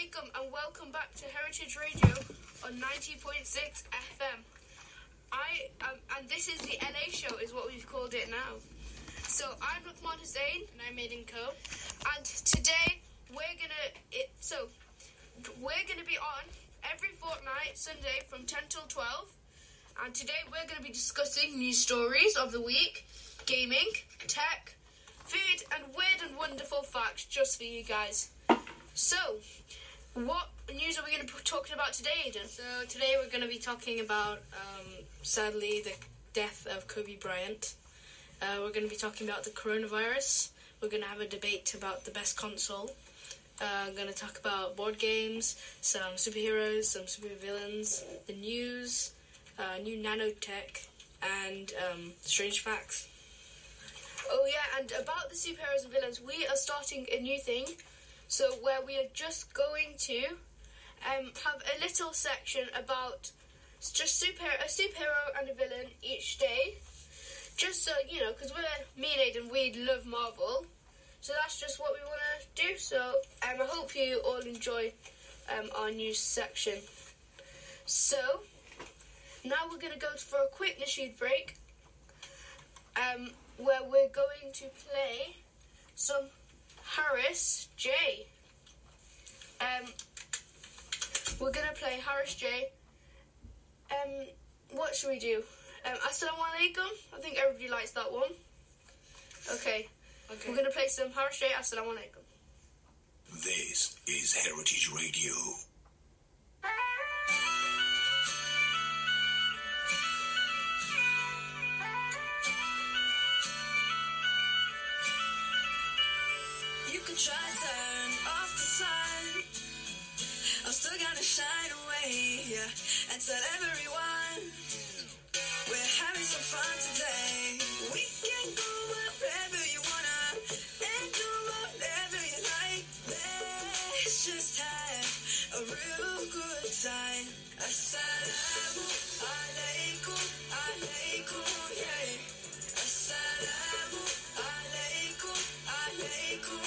alaikum and welcome back to Heritage Radio on 90.6 FM. And this is the LA show, is what we've called it now. So I'm Luqman Hussain and I'm Aiden Coe. And today we're gonna be on every fortnight Sunday from 10 till 12. And today we're gonna be discussing news stories of the week, gaming, tech, food, and weird and wonderful facts just for you guys. So, what news are we going to be talking about today, Aiden? So today we're going to be talking about, sadly, the death of Kobe Bryant. We're going to be talking about the coronavirus. We're going to have a debate about the best console. I'm going to talk about board games, some superheroes, some supervillains, the news, new nanotech, and strange facts. Oh yeah, and about the superheroes and villains, we are starting a new thing. So where we are just going to have a little section about just a superhero and a villain each day. Just so, you know, because me and Aiden, we love Marvel. So that's just what we want to do. So I hope you all enjoy our news section. So now we're going to go for a quick nasheed break. Where we're going to play some Harris J. We're going to play Harris J. What should we do? Assalamu alaikum. I think everybody likes that one. Okay. We're going to play some Harris J. Assalamu alaikum. This is Heritage Radio. Try to turn off the sun. I'm still gonna shine away, yeah, and tell everyone we're having some fun today. We can go wherever you wanna and do whatever you like. Let's just have a real good time. Assalamu alaikum, alaikum, yeah. Assalamu alaikum, alaikum.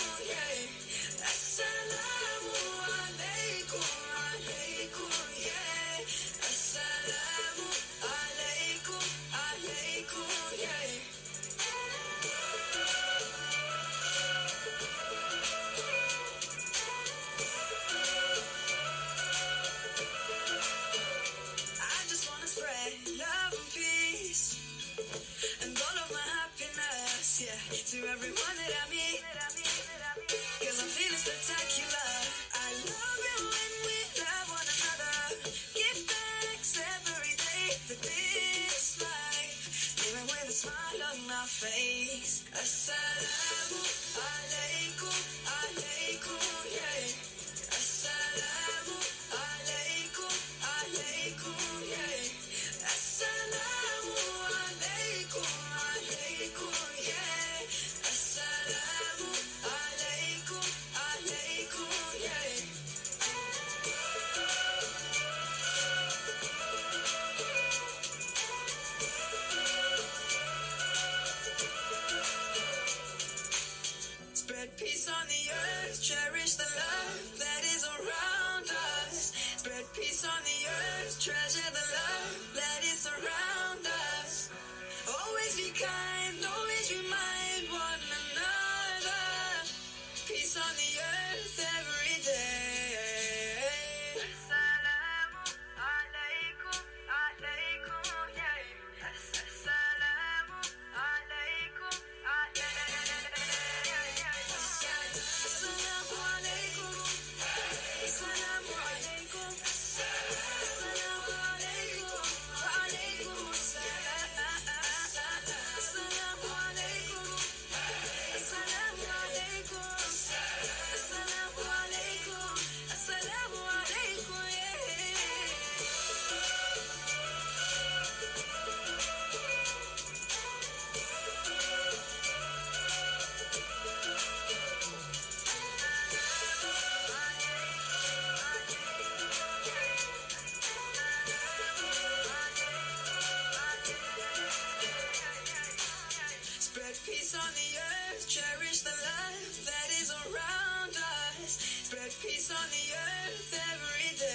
the earth every day.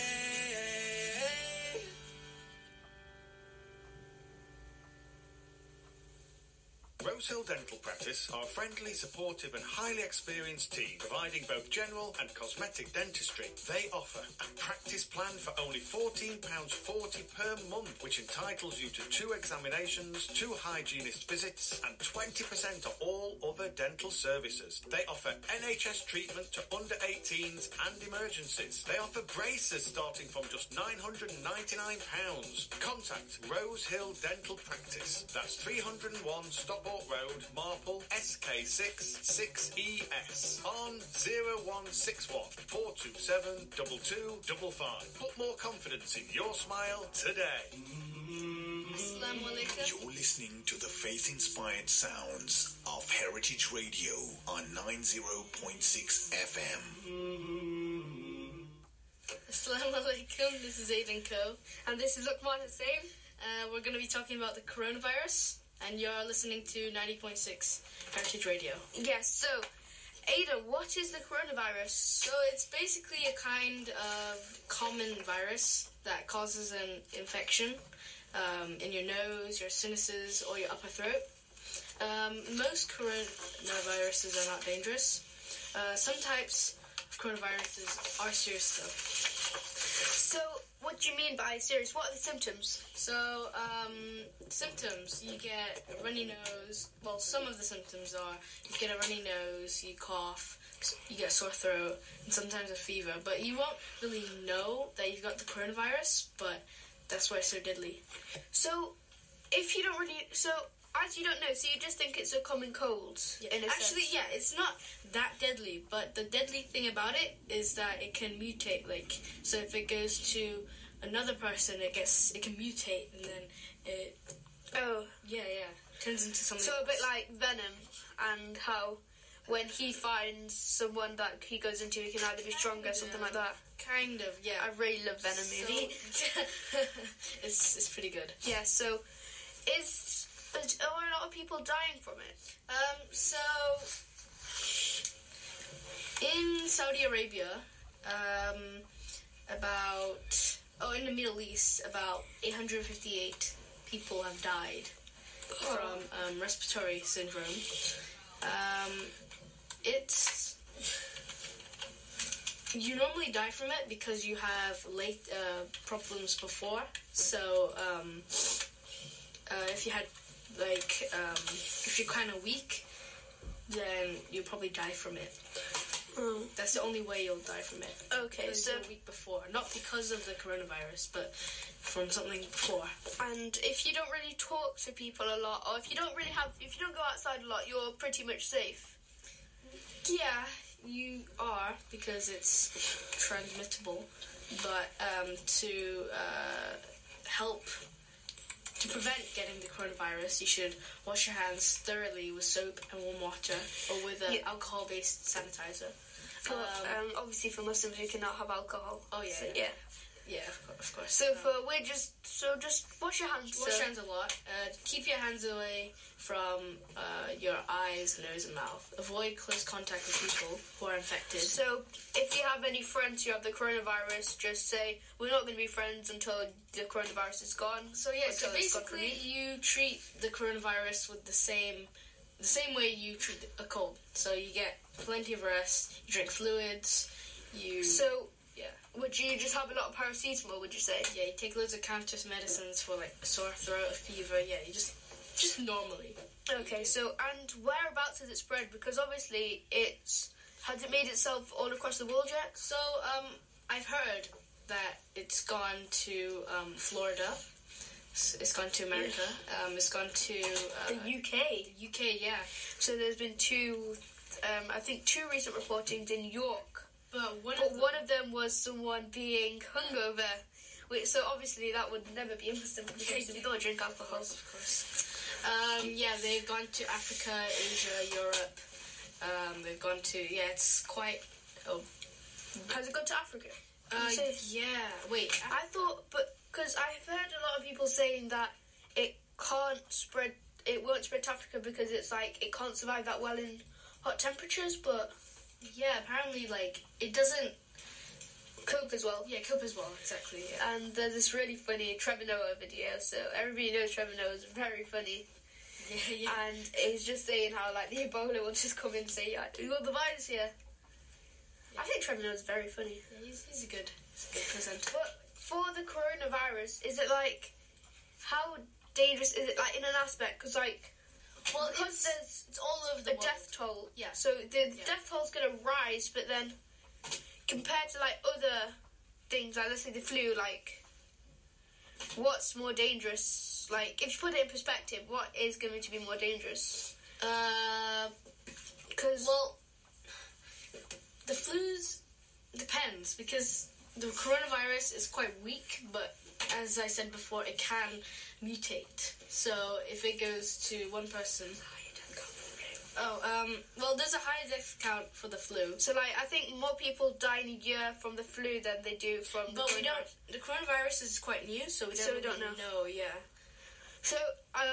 Rosehill Dental Practice are a friendly, supportive and highly experienced team providing both general and cosmetic dentistry. They offer a practice plan for only £14.40 per month, which entitles you to 2 examinations, 2 hygienist visits and 20% of all other dental services. They offer NHS treatment to under 18s and emergencies. They offer braces starting from just £999. Contact Rosehill Dental Practice. That's 301 Stockport Road, Marple, SK6 6ES on 0161 427 2255. Put more confidence in your smile today. Assalamu alaikum. You're listening to the faith-inspired sounds of Heritage Radio on 90.6 FM. Assalamu alaikum. This is Aiden Co. And this is Luqman Hussain. We're going to be talking about the coronavirus, and you're listening to 90.6 Heritage Radio. Yes, so, Ada, what is the coronavirus? So it's basically a kind of common virus that causes an infection in your nose, your sinuses, or your upper throat. Most coronaviruses are not dangerous. Some types of coronaviruses are serious though. So, what do you mean by serious? What are the symptoms? So, symptoms, you get a runny nose. Well, some of the symptoms are you get a runny nose, you cough, you get a sore throat, and sometimes a fever. But you won't really know that you've got the coronavirus, but that's why it's so deadly. So, if you don't really... So, as you don't know, so you just think it's a common cold? In a Actually, sense. yeah, it's not that deadly, but the deadly thing about it is that it can mutate. Like, so if it goes to another person, it can mutate, and then it... Oh. Yeah, turns into something So a else. bit like Venom, and how when he finds someone that he goes into, he can either be stronger, something like that. Kind of, yeah. I really love Venom movie. It's pretty good. Yeah, so are a lot of people dying from it? So in Saudi Arabia, in the Middle East, about 858 people have died from respiratory syndrome. You normally die from it because you have late problems before. So if you had if you're kind of weak, then you'll probably die from it. That's the only way you'll die from it. Okay, Because so... you're weak before, not because of the coronavirus, but from something before. And if you don't really talk to people a lot, or if you don't go outside a lot, you're pretty much safe. Yeah, you are, because it's transmittable. But to prevent getting the coronavirus, you should wash your hands thoroughly with soap and warm water, or with an alcohol-based sanitizer. Obviously, for Muslims, we cannot have alcohol. Oh yeah, So, yeah. Yeah, of course. So just wash your hands. Wash your hands a lot. Keep your hands away from your eyes, nose, and mouth. Avoid close contact with people who are infected. So if you have any friends who have the coronavirus, just say we're not going to be friends until the coronavirus is gone. So yeah, Until so it's gone from basically you. you treat the coronavirus with the same way you treat a cold. So you get plenty of rest. You drink fluids. So Yeah. would you just have a lot of paracetamol? Would you say? Yeah, you take loads of counter medicines for like a sore throat, a fever. Yeah, you just normally. Okay. So and whereabouts has it spread? Because obviously has it made itself all across the world yet? So I've heard that it's gone to Florida. It's gone to America. It's gone to The UK. The UK, yeah. So there's been two recent reportings in York. But But one of them was someone being hungover. So obviously that would never be Muslim because we don't drink alcohol. Of course. Yeah, they've gone to Africa, Asia, Europe. They've gone to it's quite. Has it gone to Africa? Yeah. Wait. I thought, but because I've heard a lot of people saying that it won't spread to Africa because it's like it can't survive that well in hot temperatures. But Yeah, apparently, like, it doesn't... Cope as well. Yeah, Cope as well, exactly. Yeah. And there's this really funny Trevor Noah video. So everybody knows Trevor Noah is very funny. Yeah. And he's just saying how like the Ebola will just come in and say, yeah, we got the virus here. Yeah. I think Trevor Noah is very funny. Yeah, he's a good presenter. But for the coronavirus, is it like, how dangerous is it, like, in an aspect? Because, like, Well, because there's it's all over the a world. death toll. Yeah. So the death toll's going to rise, but then compared to, like, other things, like, let's say the flu, like, what's more dangerous? Like, if you put it in perspective, what is going to be more dangerous? Because... Well, the flu's depends, because the coronavirus is quite weak, but as I said before, it can mutate. So if it goes to one person... well, there's a higher death count for the flu. So, like, I think more people die in a year from the flu than they do from the But we coronavirus. don't... The coronavirus is quite new, so we don't, don't really know. know. Yeah. So,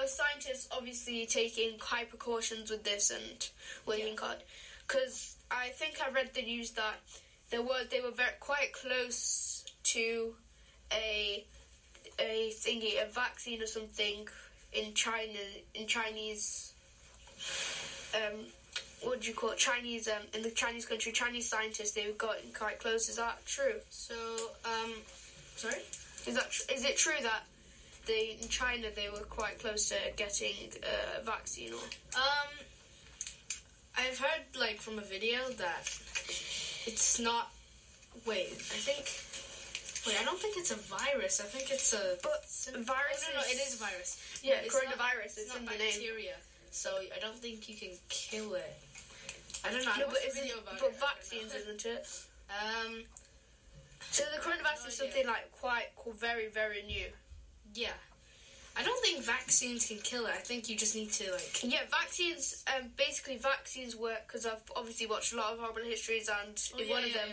scientists obviously taking high precautions with this and working hard. Because I think I read the news that they were quite close to a vaccine or something in China, in Chinese, what do you call it? Chinese, in the Chinese country, Chinese scientists, they got quite close. Is that true? So, sorry? Is it true that in China they were quite close to getting a vaccine? Or I've heard, like, from a video that it's not... Wait, I don't think it's a virus. I think it's a... But virus No, it is a virus. Yeah, But coronavirus. It's not in the name. bacteria, so I don't think you can kill it. I don't know. No, I but watched a video about it. but I don't know. vaccines, isn't it? Um, So the coronavirus is something like quite very, very new. yeah. I don't think vaccines can kill it. I think you just need to, like... Yeah, vaccines. Basically, vaccines work because I've obviously watched a lot of horrible histories, and one of them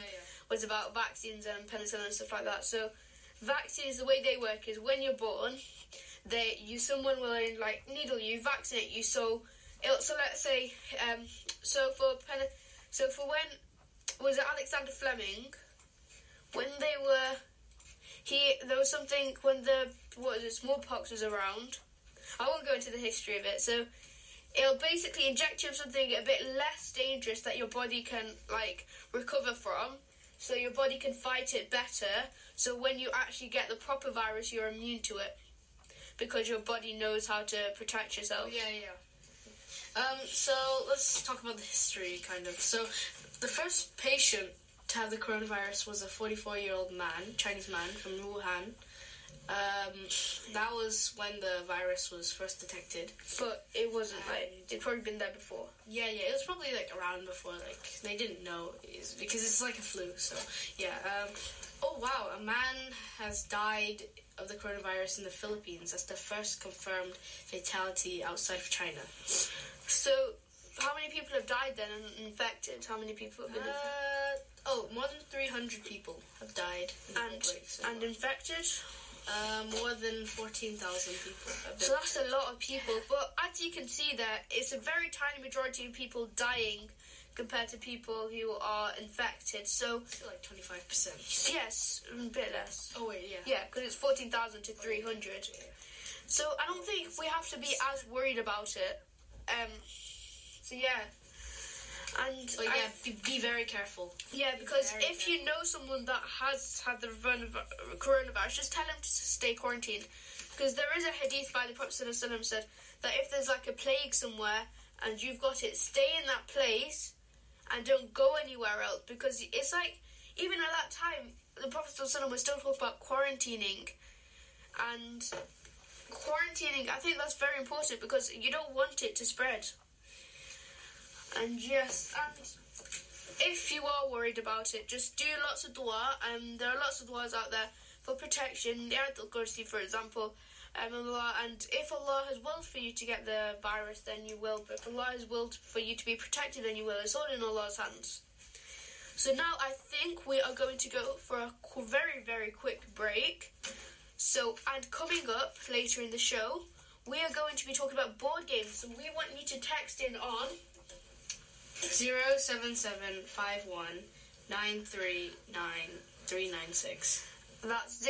was about vaccines and penicillin and stuff like that. So, vaccines, the way they work is when you're born, someone will like needle you, vaccinate you. So let's say, when was it Alexander Fleming? When there was something when smallpox was around. I won't go into the history of it. So it'll basically inject you with something a bit less dangerous that your body can like recover from, so your body can fight it better. So when you actually get the proper virus, you're immune to it because your body knows how to protect yourself. Yeah. So let's talk about the history, kind of. So the first patient to have the coronavirus was a 44-year-old man, Chinese man from Wuhan. That was when the virus was first detected. But it wasn't it'd probably been there before. Yeah, it was probably like around before, like they didn't know because it's like a flu. So yeah. Oh wow, a man has died of the coronavirus in the Philippines. That's the first confirmed fatality outside of China. So how many people have died then and infected? How many people have been infected? More than 300 people have died in the outbreak, so and infected? more than 14,000 people have So that's a lot of people. But as you can see there, it's a very tiny majority of people dying compared to people who are infected. So like 25%. yes, a bit less. Oh wait, yeah. Yeah, because it's 14,000 to 300. So I don't think we have to be as worried about it. So yeah. And But yeah, be very careful. yeah, because very if you know someone that has had the coronavirus, just tell them to stay quarantined. Because there is a hadith by the Prophet ﷺ said that if there's like a plague somewhere and you've got it, stay in that place and don't go anywhere else. Because it's like, even at that time, the Prophet ﷺ was still talking about quarantining. And quarantining, I think that's very important because you don't want it to spread. And yes, and if you are worried about it, just do lots of dua. There are lots of duas out there for protection. The Ayatul Kursi, for example. And if Allah has willed for you to get the virus, then you will. But if Allah has willed for you to be protected, then you will. It's all in Allah's hands. So now I think we are going to go for a very, very quick break. So, and coming up later in the show, we are going to be talking about board games. So we want you to text in on 07751 939 396. That's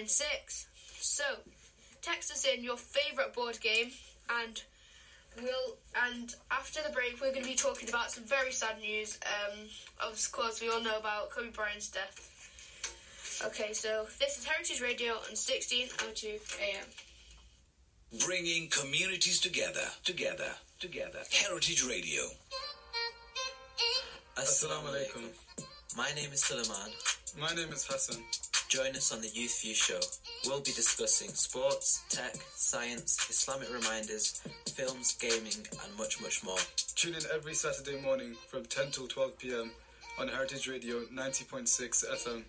07751939396. So, text us in your favourite board game, and after the break we're going to be talking about some very sad news. Of course, we all know about Kobe Bryant's death. Okay, so this is Heritage Radio on 1602 AM. Bringing communities together. Heritage Radio. Assalamu alaikum. My name is Suleiman. My name is Hassan. Join us on the Youth View Show. We'll be discussing sports, tech, science, Islamic reminders, films, gaming, and much, much more. Tune in every Saturday morning from 10 till 12 p.m. on Heritage Radio 90.6 FM.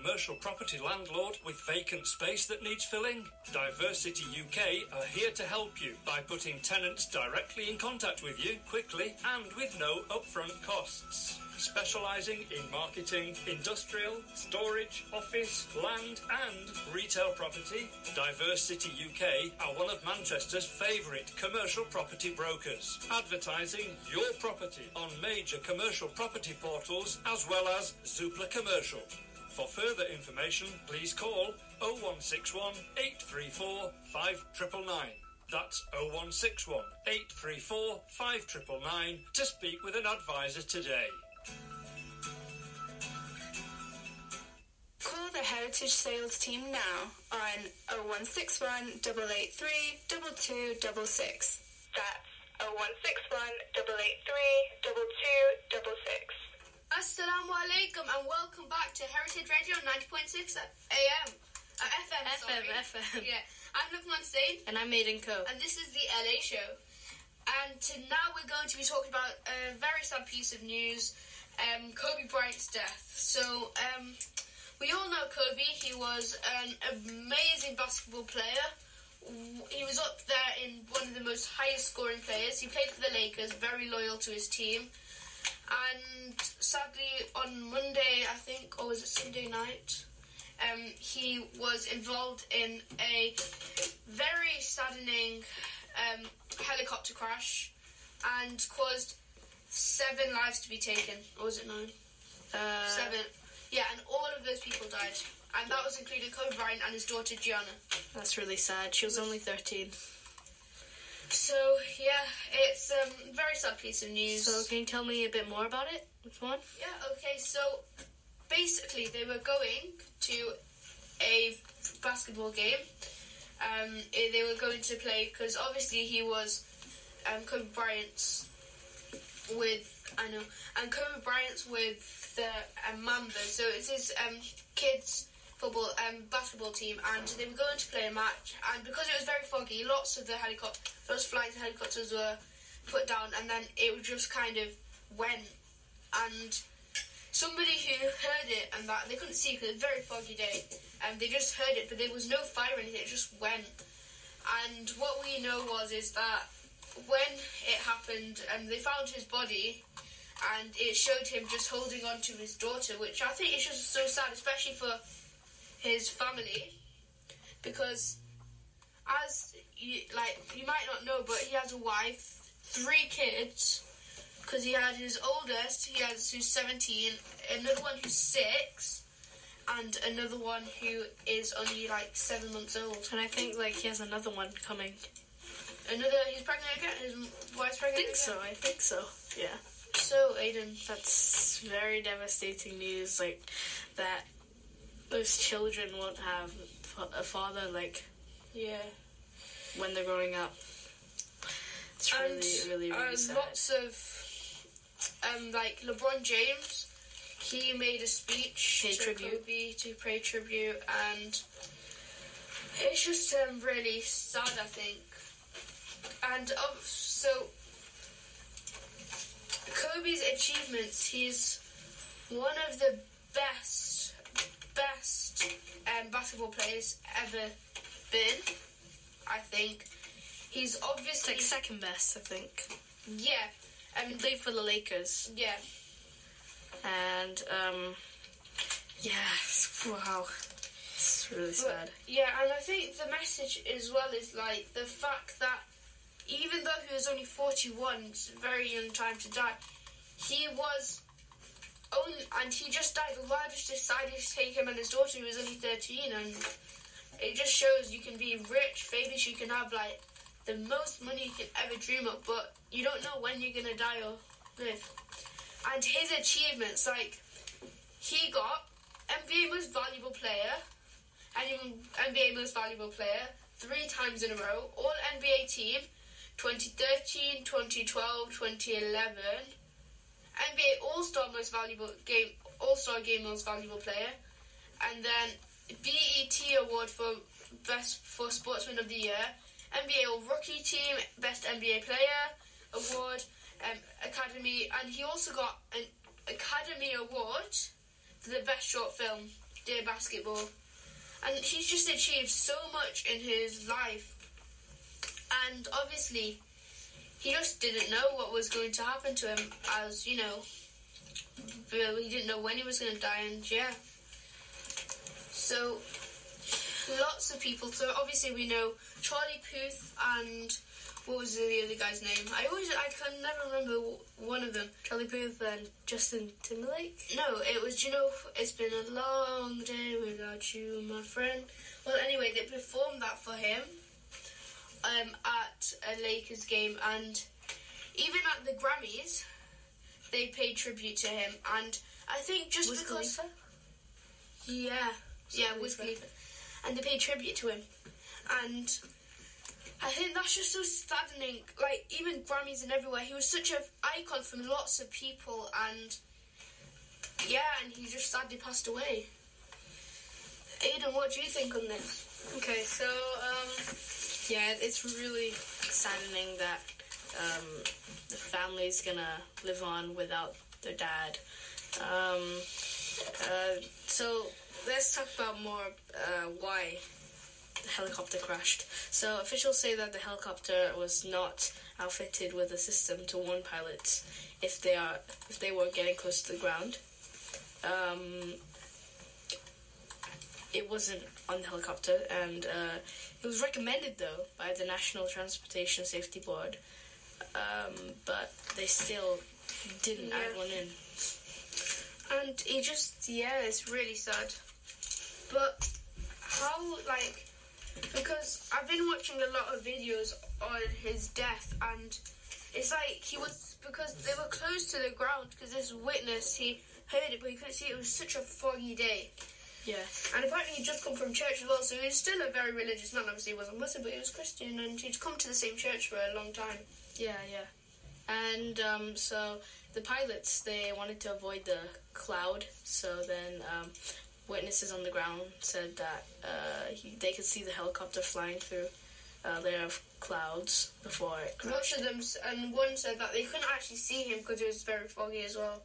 commercial property landlord with vacant space that needs filling? Diversity UK are here to help you by putting tenants directly in contact with you quickly and with no upfront costs. Specialising in marketing, industrial, storage, office, land and retail property, Diversity UK are one of Manchester's favourite commercial property brokers, advertising your property on major commercial property portals as well as Zoopla Commercial. For further information, please call 0161 834 5999. That's 0161 834 5999 to speak with an advisor today. Call the Heritage Sales team now on 0161 883 2266. That's 0161 883 2266. Assalamu alaikum and welcome back to Heritage Radio 90.6 AM. FM. Yeah, I'm Lukman Sain. And I'm Maiden Co. And this is the LA show. And now we're going to be talking about a very sad piece of news, Kobe Bryant's death. So, we all know Kobe. He was an amazing basketball player. He was up there in one of the most highest scoring players. He played for the Lakers, very loyal to his team. And sadly, on Monday, I think, or was it Sunday night, he was involved in a very saddening helicopter crash and caused 7 lives to be taken. Or was it 9? 7. Yeah, and all of those people died. And that was including Kobe Bryant and his daughter Gianna. That's really sad. She was only 13. So, yeah, it's a very sad piece of news. So, can you tell me a bit more about it? Which one? Yeah, okay, so basically they were going to a basketball game. They were going to play, because obviously he was Kobe Bryant's with, and Kobe Bryant's with the Mamba, so it's his kids football basketball team, and they were going to play a match, and because it was very foggy, lots of flights of helicopters were put down, and then it just kind of went, and somebody who heard it, and that they couldn't see because it was a very foggy day, and they just heard it, but there was no fire or anything, it just went. And what we know is that when it happened, they found his body, and it showed him just holding on to his daughter, which I think is just so sad, especially for his family, because as you might not know, but he has a wife, 3 kids, because he had his oldest, who's 17, another one who's 6, and another one who is only 7 months old. And I think he has another one coming. He's pregnant again? His wife's pregnant again? I think so, yeah. So, Aiden, that's very devastating news, that those children won't have a father, yeah, when they're growing up. It's really, really sad. Lots of, LeBron James, he made a speech Kobe to pay tribute, and it's just really sad, I think. And so, Kobe's achievements, he's one of the best basketball players ever been, I think. He's obviously second best, I think. Yeah. He played for the Lakers. Yeah. And, wow. It's really sad. Yeah, and I think the message as well is, the fact that even though he was only 41, it's a very young time to die, and he just died. The lawyer just decided to take him and his daughter, who was only 13, and it just shows you can be rich, famous, you can have, the most money you can ever dream of, but you don't know when you're going to die or live. And his achievements, he got NBA Most Valuable Player, and NBA Most Valuable Player 3 times in a row, All NBA Team, 2013, 2012, 2011, NBA All-Star All-Star Game Most Valuable Player, and then BET Award for Sportsman of the Year, NBA All Rookie Team, Best NBA Player Award, Academy, and he also got an Academy Award for the Best Short Film. after basketball. And he's just achieved so much in his life. And obviously, he just didn't know what was going to happen to him, as, you know, he didn't know when he was going to die, and yeah. So, lots of people. So, obviously, we know Charlie Puth and what was the other guy's name? I can never remember one of them. Charlie Puth and Justin Timberlake? No, it was, you know, it's been a long day without you, my friend. Well, anyway, they performed that for him at a Lakers game, and even at the Grammys, they paid tribute to him. And I think just Wiz because... Khalifa? Yeah, Wiz Khalifa. And they paid tribute to him. And I think that's just so saddening. Like, even Grammys and everywhere, he was such an icon for lots of people, and yeah, and he just sadly passed away. Aidan, what do you think on this? Okay, so, yeah, it's really saddening that the family's gonna live on without their dad. So let's talk about more why the helicopter crashed. So officials say that the helicopter was not outfitted with a system to warn pilots if they were getting close to the ground. It wasn't on the helicopter, and it was recommended though by the National Transportation Safety Board, but they still didn't add one in. And he just, yeah, it's really sad. But how, like, because I've been watching a lot of videos on his death, and it's like he was, because they were close to the ground, because this witness, he heard it, but he couldn't see it. It was such a foggy day. Yeah. And apparently he'd just come from church as well, so he was still a very religious man. Obviously he wasn't Muslim, but he was Christian, and he'd come to the same church for a long time. Yeah. And so the pilots, they wanted to avoid the cloud, so then witnesses on the ground said that they could see the helicopter flying through a layer of clouds before it crashed. Most of them, and one said that they couldn't actually see him because it was very foggy as well.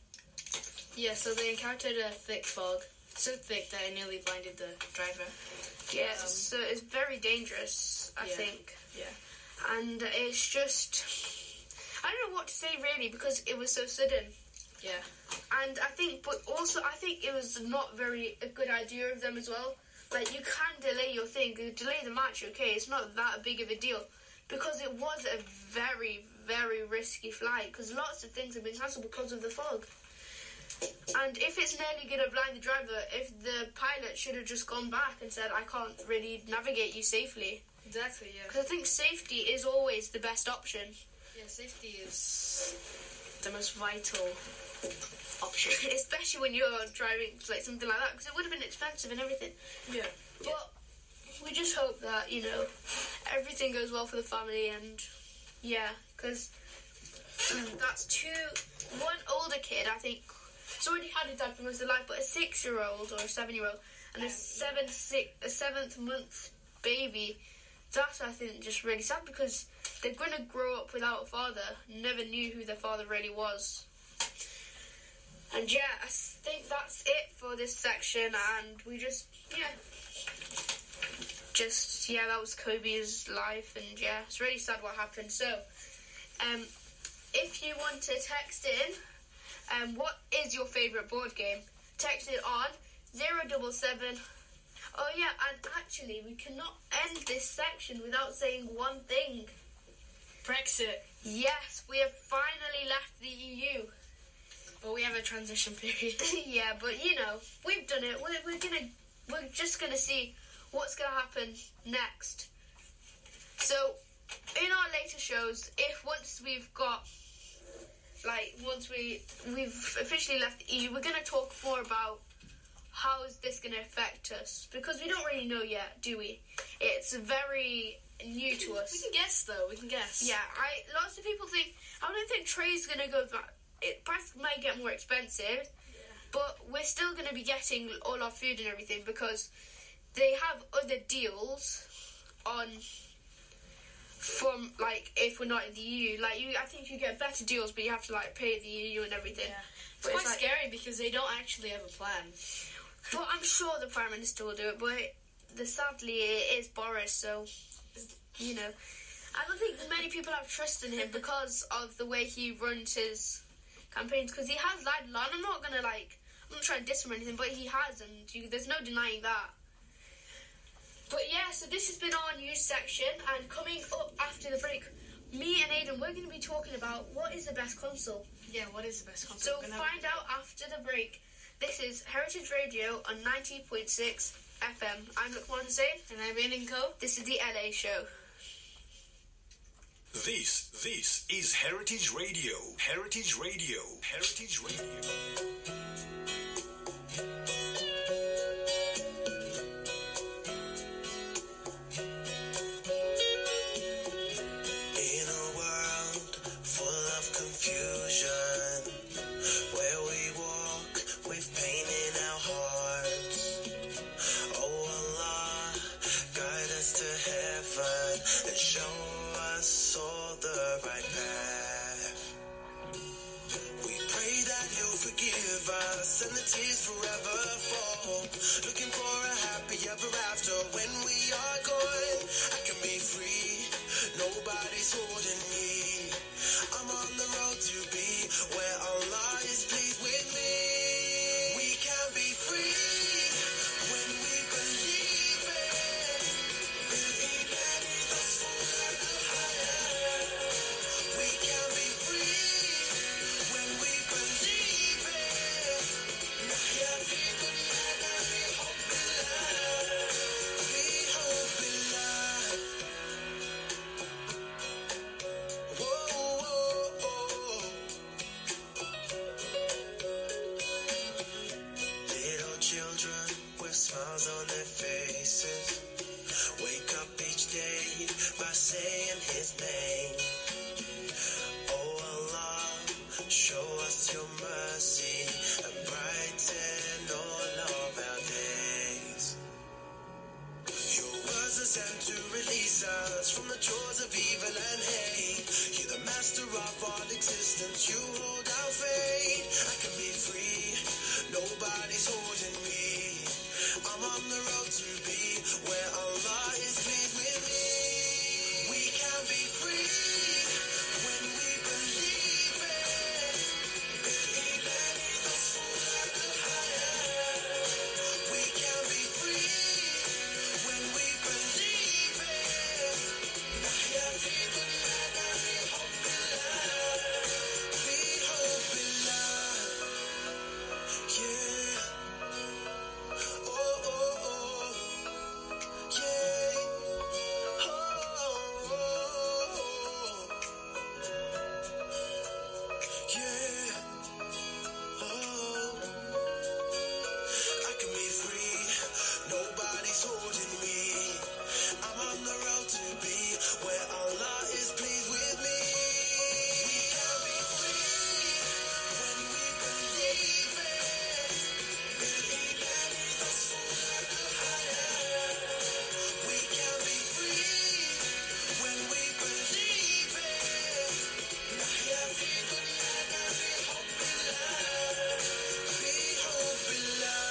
Yeah, so they encountered a thick fog, so thick that it nearly blinded the driver. Yeah, so it's very dangerous, I think. Yeah. And it's just, I don't know what to say really, because it was so sudden. Yeah. And I think, but also I think it was not very a good idea of them as well. Like, you can delay your thing, delay the match, okay, it's not that big of a deal. Because it was a very, very risky flight, because lots of things have been cancelled because of the fog. And if it's nearly going to blind the driver, if the pilot should have just gone back and said, I can't really navigate you safely. Exactly, yeah. Because I think safety is always the best option. Yeah, safety is the most vital option. Especially when you're driving like something like that, because it would have been expensive and everything. Yeah. But we just hope that, you know, everything goes well for the family, and yeah, because that's one older kid, I think, has already had a dad for most of their life, but a 6-year-old or a 7-year-old and a 7th month baby, that's, I think, just really sad, because they're going to grow up without a father, never knew who their father really was. And yeah, I think that's it for this section, and we just, that was Kobe's life, and yeah, it's really sad what happened. So, if you want to text in, what is your favourite board game? Text it on 077. Oh yeah, and actually, we cannot end this section without saying one thing. Brexit. Yes, we have finally left the EU. But we have a transition period. Yeah, but you know, we've done it. We're just gonna see what's gonna happen next. So, in our later shows, once we've officially left the EU, we're gonna talk more about how is this gonna affect us, because we don't really know yet, do we? It's very new to us. We can guess though. We can guess. Yeah, lots of people think. I don't think trade's gonna go back. Price might get more expensive, but we're still going to be getting all our food and everything, because they have other deals on from, like, if we're not in the EU. Like, I think you get better deals, but you have to, like, pay the EU and everything. Yeah. But it's quite scary because they don't actually have a plan. But I'm sure the Prime Minister will do it, but sadly it is Boris, so, you know. I don't think many people have trust in him because of the way he runs his campaigns, because he has lied a lot. I'm not trying to diss him or anything, but he has, and there's no denying that. But yeah, so this has been our news section, and coming up after the break, me and Aidan, we're going to be talking about what is the best console. Yeah, what is the best console? So find out after the break. This is Heritage Radio on 90.6 FM. I'm Luqman Hussain. And I'm Aidan Co. This is the LA Show. This is Heritage Radio. Heritage Radio. Heritage Radio. And the tears forever fall. Looking for a happy ever after. When we are gone, I can be free. Nobody's holding me. I'm on the road to be where Allah is pleased with me. We can be free when we believe it. Believe it, we can be free when we believe it. Little children with smiles on their faces wake up each day by saying His name. Oh Allah, show us your mercy and brighten all of our days. Your words are sent to release us from the jaws of evil and hate. You're the master of all existence, you hold our fate. I can be free, nobody's holding me. I'm on the road to be where Allah is pleased with me. We can be free when we believe it. Believe it, we can be free when we believe it. Nahya fi dunyana bi hubbillah, bi hubbillah. Yeah. Oh, oh, oh. Yeah. Oh, oh, oh. Yeah. Oh. I can be free. Nobody's holding me. I'm on the road to be where Allah is pleased with me. We can be free when we believe it. Believe it, we can be free when we believe it. Nahya fi dunyana bi hubbillah, bi hubbillah.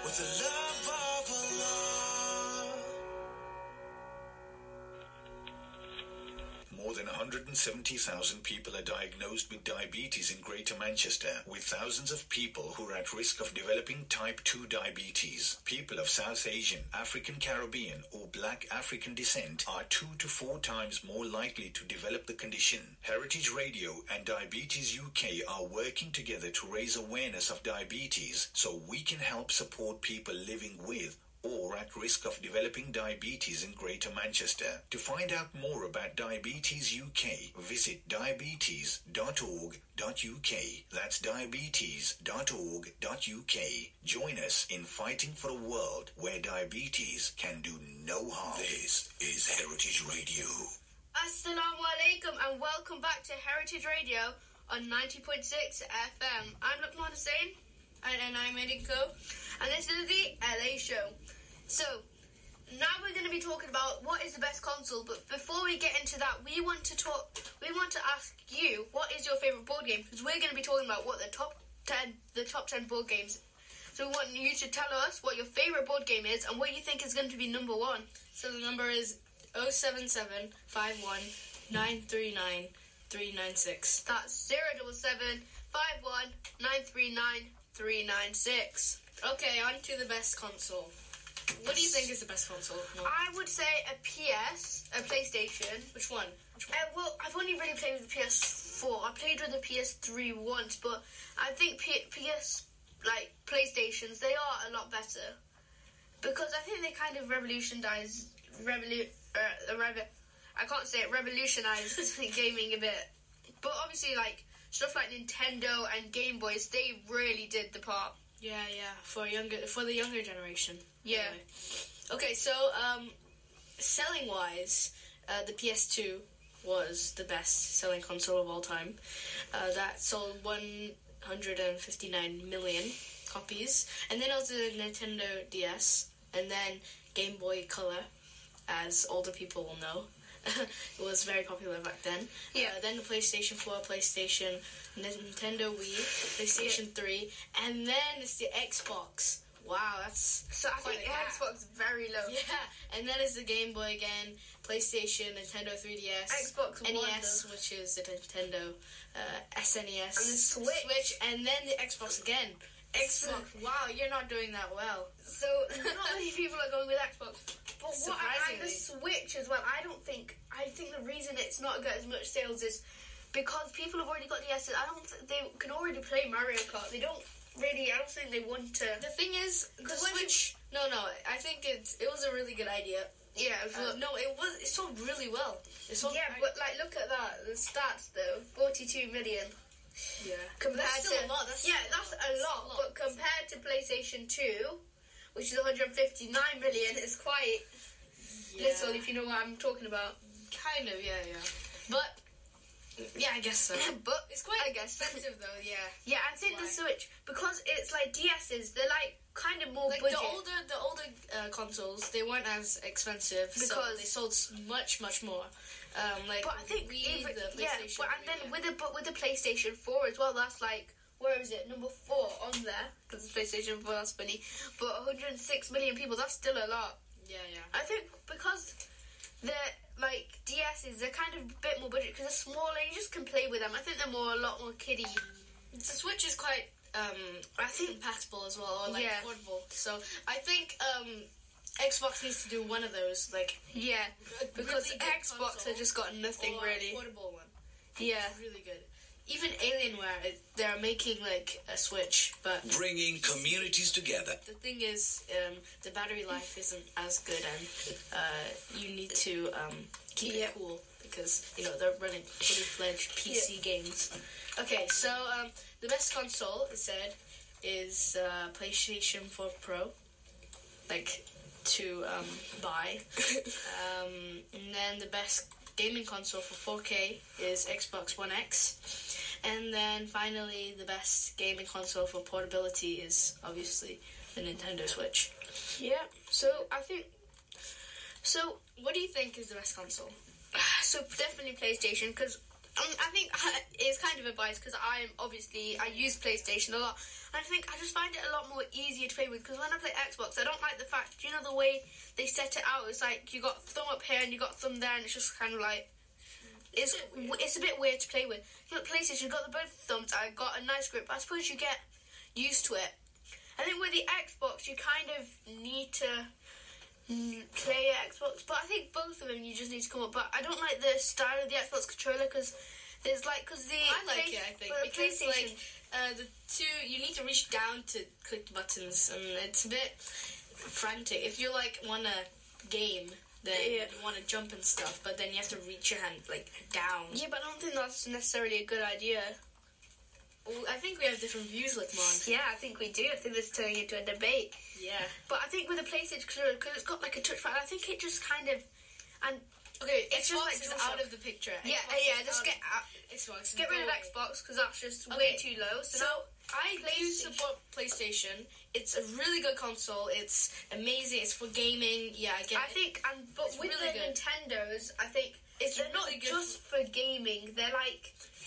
With the love of Allah. More than 170,000 people are diagnosed with diabetes in Greater Manchester, with thousands of people who are at risk of developing type 2 diabetes. People of South Asian, African Caribbean or Black African descent are 2 to 4 times more likely to develop the condition. Heritage Radio and Diabetes UK are working together to raise awareness of diabetes so we can help support people living with or at risk of developing diabetes in Greater Manchester. To find out more about Diabetes UK, visit diabetes.org.uk. That's diabetes.org.uk. Join us in fighting for a world where diabetes can do no harm. This is Heritage Radio. Assalamu alaikum and welcome back to Heritage Radio on 90.6 FM. I'm Luqman Hussain. And I'm Aidan Co. And this is the LA Show. So, now we're going to be talking about what is the best console, but before we get into that, we want to ask you, what is your favourite board game? Because we're going to be talking about what the top the top 10 board games. So we want you to tell us what your favourite board game is and what you think is going to be number one. So the number is 077-51-939-396. That's 077-51-939-396. Okay, on to the best console. What do you think is the best console? No. I would say a PlayStation. Which one? Well, I've only really played with the PS4. I played with the PS3 once, but I think PlayStations, they are a lot better. Because I think they kind of revolutionized gaming a bit. But obviously, like, stuff like Nintendo and Game Boys, they really did the part. Yeah, for the younger generation. Yeah. Anyway. Okay, so selling wise, the PS2 was the best selling console of all time. That sold 159 million copies, and then also the Nintendo DS, and then Game Boy Color, as older people will know. It was very popular back then. Yeah. Then the PlayStation 4, PlayStation, Nintendo Wii, PlayStation 3, and then it's the Xbox. Wow, that's So I think the Xbox is very low. Yeah, and then it's the Game Boy again, PlayStation, Nintendo 3DS, Xbox One, NES, which is the Nintendo SNES, and the Switch, and then the Xbox again. Xbox. Wow, you're not doing that well. So not many people are going with Xbox. But what I the Switch as well. I think the reason it's not got as much sales is because people have already got the DS. I don't think they can already play Mario Kart. They don't really. I don't think they want to. The thing is, the Switch. No. I think it was a really good idea. Yeah. No, it sold really well. But like, look at that. The stats though, 42 million. Yeah. Compared that's still a lot. That's a lot. But compared to PlayStation 2, which is 159 million, it's quite little, if you know what I'm talking about. Kind of, yeah. But yeah, I guess so. But it's quite expensive though. Yeah. Yeah, I think the Switch, because it's like DSs, they're like kind of more budget. The older consoles, they weren't as expensive because so they sold much more. But I think with the PlayStation 4 as well, that's like, where is it? Number 4 on there, because it's PlayStation 4, that's funny. But 106 million people, that's still a lot. Yeah. I think because the like DSs, they're kind of a bit more budget because they're smaller. You just can play with them. I think they're a lot more kiddie. The Switch is quite I think compatible as well, or portable. So I think Xbox needs to do one of those, because really Xbox console, has just got nothing really. Portable one. Yeah, really good. Even Alienware, they're making a Switch, but bringing communities together. The thing is, the battery life isn't as good, and you need to keep it cool because they're running fully fledged PC games. Okay, so the best console, it said, is PlayStation 4 Pro, to buy. And then the best gaming console for 4K is Xbox One X. And then finally, the best gaming console for portability is obviously the Nintendo Switch. Yeah, so I think... So, what do you think is the best console? So, definitely PlayStation, because I think it's kind of a bias, because I use PlayStation a lot. And I just find it a lot more easier to play with, because when I play Xbox, I don't like the fact, the way they set it out? It's like, you got thumb up here and you got thumb there, and it's just kind of like... It's a bit weird to play with. You got PlayStation, you got the both thumbs, I got a nice grip. I suppose you get used to it. I think with the Xbox, you kind of need to play Xbox, but I think both of them you just need to come up. But I don't like the style of the Xbox controller because I like it. I think because the two, you need to reach down to click the buttons, and it's a bit frantic. If you want a game, then you want to jump and stuff, but then you have to reach your hand down. Yeah, but I don't think that's necessarily a good idea. Well, I think we have different views, Lukman. Yeah, I think we do. I think this is turning into a debate. Yeah. But I think with the PlayStation controller, because it's got a touchpad, I think it just kind of... Okay, it's Xbox just is out of the picture. Just get out. Xbox. Get rid of Xbox, because that's just way too low. So I do support PlayStation. It's a really good console. It's amazing. It's for gaming. Yeah, I get it. But with the Nintendos, I think they're not just for gaming. They're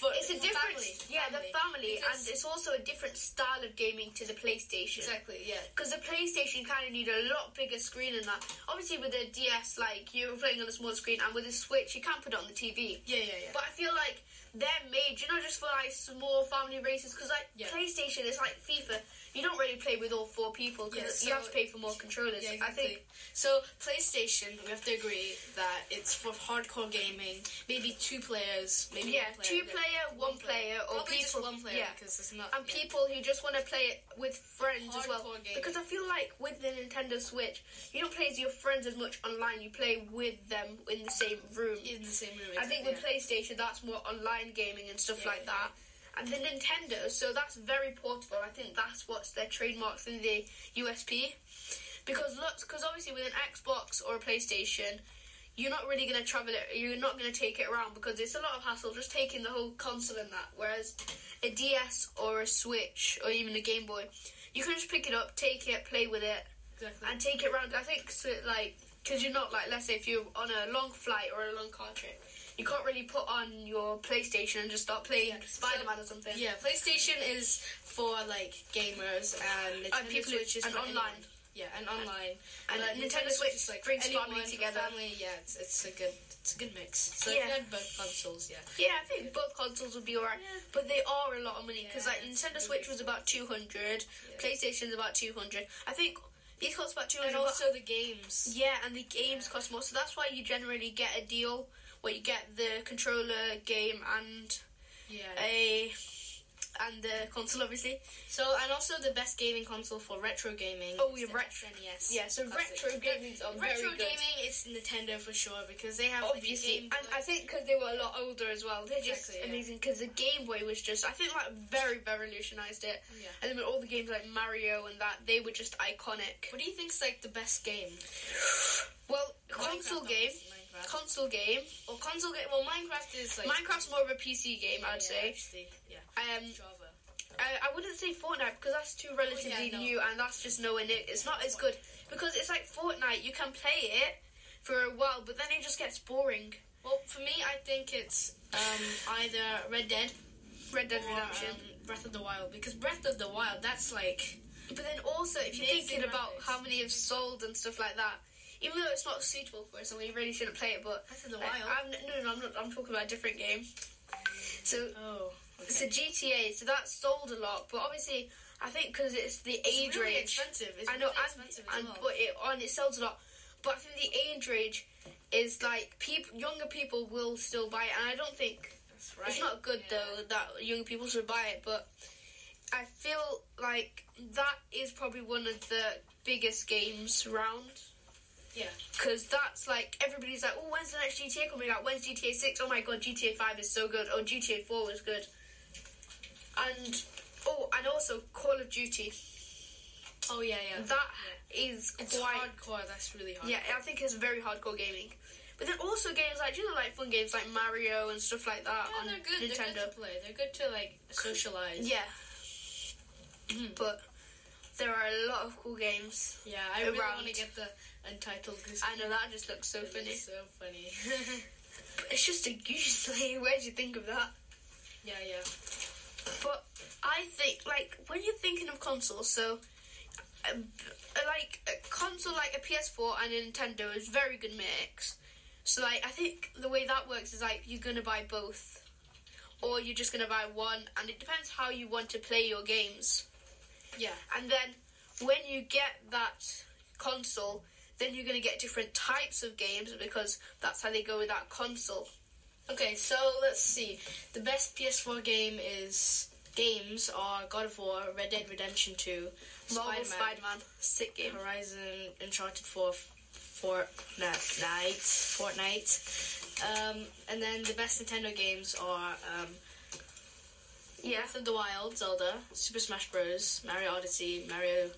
it's a different, the family, Because- and it's also a different style of gaming to the PlayStation. Exactly, yeah. Because the PlayStation, you kind of need a lot bigger screen than that. Obviously, with the DS, like, you're playing on a small screen, and with the Switch, you can put it on the TV. Yeah. But I feel like they're made, just for, like, small family races. Because, like, Yeah. PlayStation is like FIFA. You don't really play with all 4 people, because you have to pay for more controllers. Yeah, I exactly. think, So PlayStation, we have to agree that it's for hardcore gaming. Maybe 2 players. Maybe yeah, 1 player. 2 player, 1 player, or Probably people. just 1 player yeah. because it's not. And people who just want to play it with friends as well. Hardcore gaming. Because I feel like with the Nintendo Switch, you don't play with your friends as much online. You play with them in the same room. in the same room. I think with PlayStation, that's more online gaming and stuff like that. And the Nintendo, so that's very portable. I think that's what's their trademarks in the USP. Because obviously with an Xbox or a PlayStation, you're not really going to travel it, you're not going to take it around because it's a lot of hassle just taking the whole console and that. Whereas a DS or a Switch or even a Game Boy, you can just pick it up, take it, play with it, Exactly. and take it around. I think, so, like, because you're not, like, let's say if you're on a long flight or a long car trip, you can't really put on your PlayStation and just start playing Spider-Man or something. Yeah, PlayStation is for like gamers and Nintendo people Switch is and for online. anyone. Yeah, and online. And But Nintendo Switch is like brings anyone, family together. Family, yeah, it's a good mix. So Yeah. if you had both consoles, yeah. Yeah, I think both consoles would be alright, but they are a lot of money because Yeah, like Nintendo Switch was about 200, PlayStation's about 200. I think these cost about 200. And also the games. yeah, and the games cost more, so that's why you generally get a deal where you get the controller, game, and Yeah. and the console, obviously. So and also the best gaming console for retro gaming. Oh, is yeah, the retro. SNES. Yeah, so Classic. retro gaming's are very Retro good. gaming is Nintendo for sure because they have Obviously, like, a and I think because they were a lot older as well, they're just Exactly, yeah. amazing. Because the Game Boy was just, I think, like very revolutionised it. Yeah. And then with all the games like Mario and that, they were just iconic. What do you think's like the best game? Well, console Minecraft, game, obviously, Minecraft. console game. Or console game. Well, Minecraft is like Minecraft's more of a PC game, I'd yeah, say. Actually, yeah. Java. Java. I wouldn't say Fortnite because that's too relatively no. new and that's just nowhere near. It's not as good because it's like Fortnite. You can play it for a while, but then it just gets boring. Well, for me, I think it's either Red Dead or Redemption. Breath of the Wild because Breath of the Wild, that's like But then also, if you're Amazing thinking about graphics. how many have sold and stuff like that, even though it's not suitable for someone, you really shouldn't play it. But Breath of the like, Wild. I'm not. I'm talking about a different game. So Oh, it's a GTA. So that sold a lot, but obviously, I think because it's the age it's really range. expensive. It's I know, really expensive as and well. but it sells a lot. But I think the age range is like younger people will still buy it, and I don't think That's right. it's not good Yeah. though that younger people should buy it. But I feel like that is probably one of the biggest games round. Yeah. Because that's like, everybody's like, oh, when's the next GTA coming out? When's GTA 6? Oh my god, GTA 5 is so good. Oh, GTA 4 was good. And also Call of Duty. Oh yeah, yeah. That is It's quite... hardcore. That's really hard. Yeah, I think it's very hardcore gaming. But then also games like, like fun games like Mario and stuff like that Yeah, on they're good. Nintendo. They're good to play. They're good to like socialize. Yeah. But there are a lot of cool games. Yeah, I really Around. want to get the Untitled Goose I know, that just looks so It funny. looks so funny. But it's just a goose. Like, where'd you think of that? yeah, yeah. But I think, like, when you're thinking of consoles, so, like, a console like a PS4 and a Nintendo is very good mix. So, like, I think the way that works is, like, you're going to buy both. Or you're just going to buy one, and it depends how you want to play your games. Yeah. And then, when you get that console, then you're going to get different types of games, because that's how they go with that console. Okay, so let's see. The best PS4 games are God of War, Red Dead Redemption 2, Marvel Spider-Man, Spider-Man, sick game. Horizon, Uncharted 4, Fortnite. And then the best Nintendo games are Yeah. Breath of the Wild, Zelda, Super Smash Bros, Mario Odyssey, Mario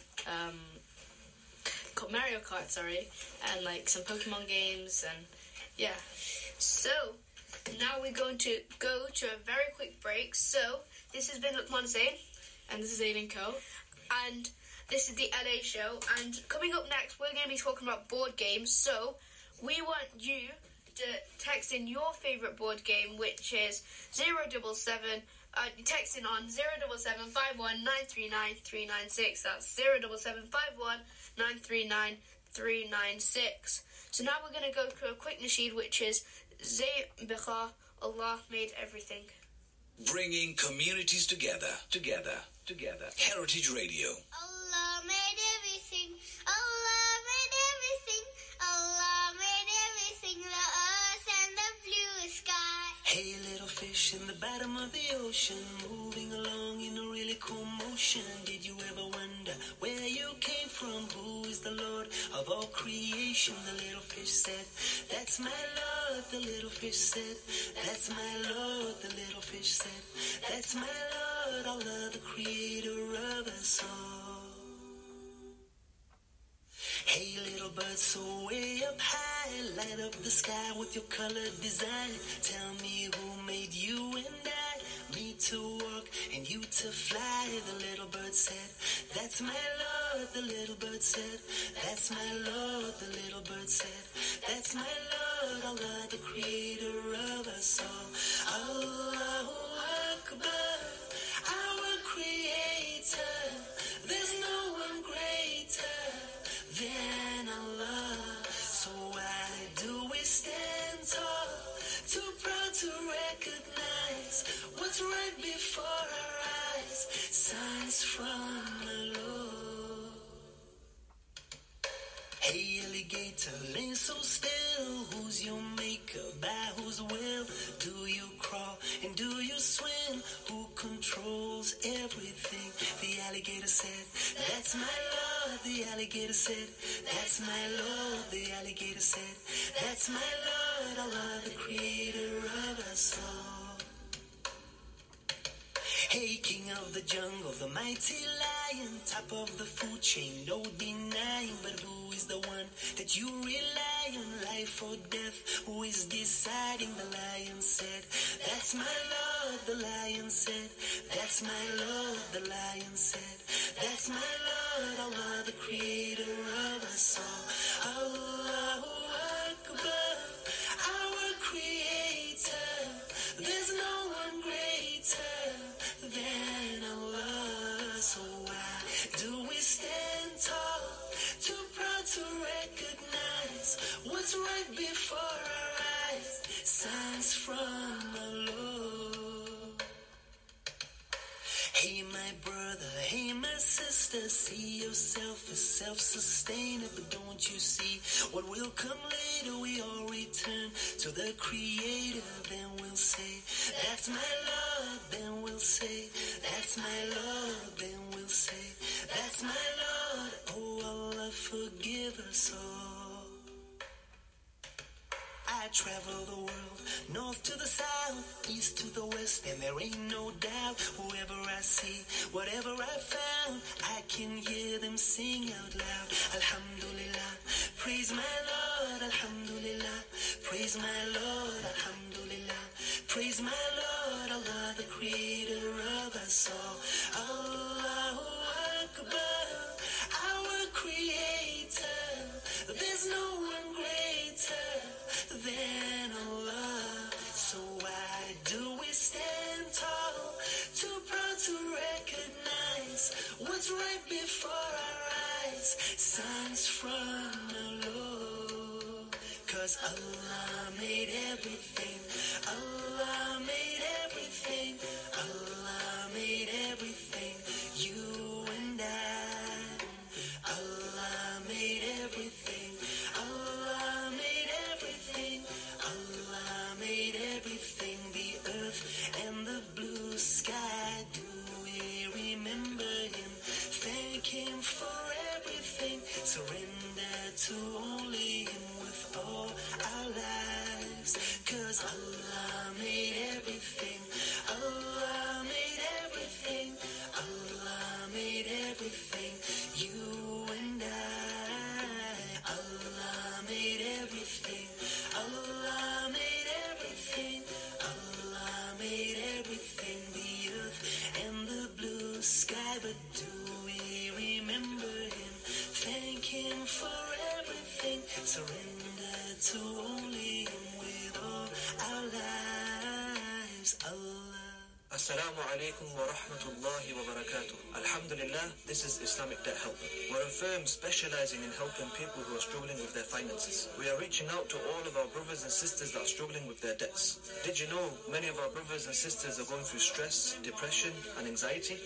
Kart, sorry, and like some Pokemon games, and yeah. So, now we're going to go to a very quick break. So, this has been Lukman Zain, And this is Aiden Co. and this is the LA show. And coming up next, we're going to be talking about board games. So, we want you text in your favourite board game, which is 077. Text in on 077 51 939 396. That's 077 51 939 396. So now we're going to go to a quick nasheed, which is Zay Bikha, Allah made everything. Bringing communities together. Heritage Radio. Allah made everything. Allah made everything. Allah made everything. The earth and the blue sky. Hey, little fish in the bottom of the ocean, moving along in a really cool motion. Did you ever wonder where you came from? Who is the Lord of all creation? The little fish said, that's my Lord. The little fish said, that's my Lord. The little fish said, that's my Lord. Allah, the creator of us all. Hey, little bird, so way up high, light up the sky with your colored design. Tell me who made you and I, me to walk and you to fly. The little bird said, that's my Lord. The little bird said, that's my Lord. The little bird said, that's my Lord. Allah, the creator of us all. Allahu Akbar, our creator. There's no one greater than Allah. So why do we stand tall, too proud to recognize what's right before our eyes? Signs from the Lord. Hey, alligator, lay so still. Who's your maker? By whose will do you crawl and do you swim? Who controls everything? The alligator said, that's my Lord. The alligator said, that's my Lord. The alligator said, that's my Lord. Allah, the creator of us all. Hey, king of the jungle, the mighty lion, top of the food chain, no denying. But who is the one that you rely on? Life or death, who is deciding? The lion said, that's my Lord. The lion said, that's my Lord. The lion said, that's my Lord. Allah, the creator of us all. Allahu Akbar, our creator. There's no one greater than Allah. So why do we stand tall, too proud to recognize what's right before our eyes? Signs from the Lord. Hey, my brother, hey, my sister, see yourself as self-sustaining. But don't you see what will come later? We all return to the Creator. Then we'll say, that's my Lord. Then we'll say, that's my Lord. Then we'll say, that's my Lord. Oh, Allah, forgive us all. I travel the world, north to the south, east to the west, and there ain't no doubt. Whoever I see, whatever I found, I can hear them sing out loud. Alhamdulillah, praise my Lord. Alhamdulillah, praise my Lord. Alhamdulillah, praise my Lord. Allah, the creator of us all. Allahu Akbar, our creator. There's no one greater than Allah. So why do we stand tall, too proud to recognize what's right before our eyes? Signs from the Lord. 'Cause Allah made everything. Allah made everything. Allah made everything. You and I. Allah made everything. Allah made everything. Allah made everything. The earth and the blue sky. Do we remember Him? Thank Him for everything. Surrender to only Him with all our lives. 'Cause Allah made everything. Allah made everything. Allah made everything. You and I. Allah made everything. Allah made everything. Allah made everything. The earth and the blue sky. But do we remember Him? Thank Him for everything. Surrender to only Him. alaikum wa rahmatullahi wa barakatuh. Alhamdulillah, this is Islamic Debt Help. We're a firm specializing in helping people who are struggling with their finances. We are reaching out to all of our brothers and sisters that are struggling with their debts. Did you know many of our brothers and sisters are going through stress, depression and anxiety?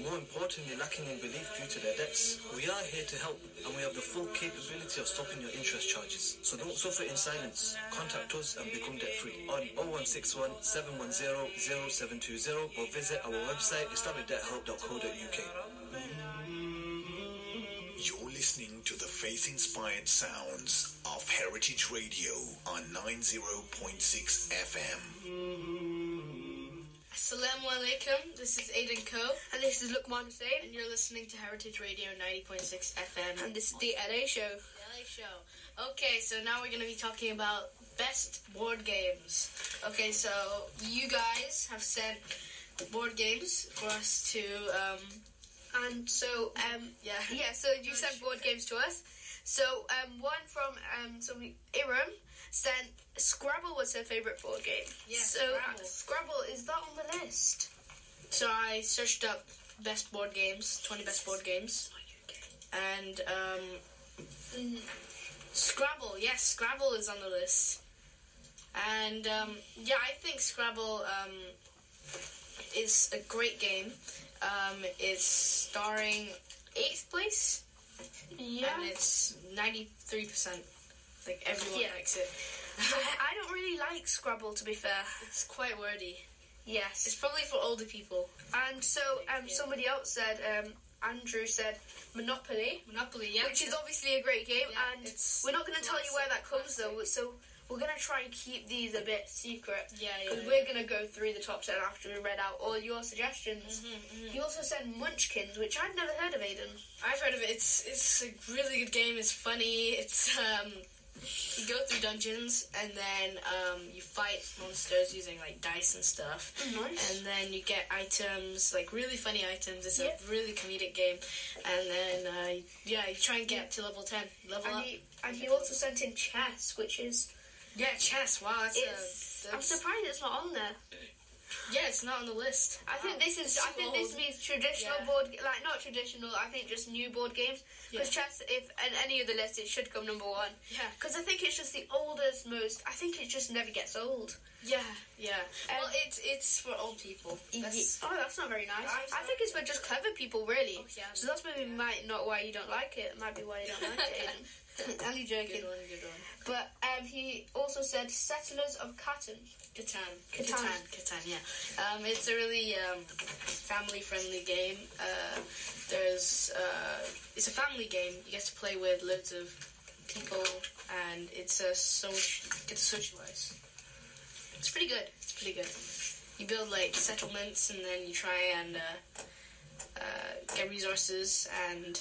More importantly, lacking in belief due to their debts. We are here to help, and we have the full capability of stopping your interest charges. So don't suffer in silence. Contact us and become debt-free on 0161 710 0720 or visit our website islamicdebthelp.co.uk. You're listening to the faith-inspired sounds of Heritage Radio on 90.6 FM. Assalamu alaikum, this is Aidan Ko. And this is Luqman Hussein. And you're listening to Heritage Radio 90.6 FM. And this is the LA Show. LA Show. Okay, so now we're going to be talking about best board games. Okay, so you guys have sent board games for us to... so you sent board games to us. So one from Iram sent Scrabble was her favourite board game. Yeah, so Scrabble, is that on the list? So I searched up best board games, 20 best board games. And Scrabble, yes, Scrabble is on the list. And I think Scrabble is a great game. It's starring 8th place. Yeah. And it's 93%. Like, everyone likes it. I don't really like Scrabble, to be fair. It's quite wordy. Yes. It's probably for older people. And so somebody else said, Andrew said Monopoly. Monopoly, yeah. Which is obviously a great game. Yeah, and we're not going to tell you where that comes, though. So we're going to try and keep these a bit secret. Yeah. Because we're going to go through the top 10 after we read out all your suggestions. He also said Munchkins, which I've never heard of, Aidan. I've heard of it. It's a really good game. It's funny. It's you go through dungeons and then you fight monsters using like dice and stuff. Nice. And then you get items, like really funny items. It's a really comedic game. And then you try and get up to level 10. Level up. And he also sent in chess, which is... Yeah, chess. Wow, I'm surprised it's not on there. Yeah, it's not on the list. I think this means traditional board, like not traditional. I think just new board games. Because chess, if in any of the lists, it should come number 1. Yeah. Because I think it's just the oldest, most. I think it just never gets old. Yeah. Well, it's for old people. That's not very nice. I think it's for just clever people, really. Oh, yeah. So that's maybe not why you don't like it. It might be why you don't like it. Only joking. Good one. But he also said Settlers of Catan. Catan, yeah. It's a really family-friendly game. It's a family game. You get to play with loads of people, and it's get to socialize. It's pretty good. You build like settlements, and then you try and get resources, and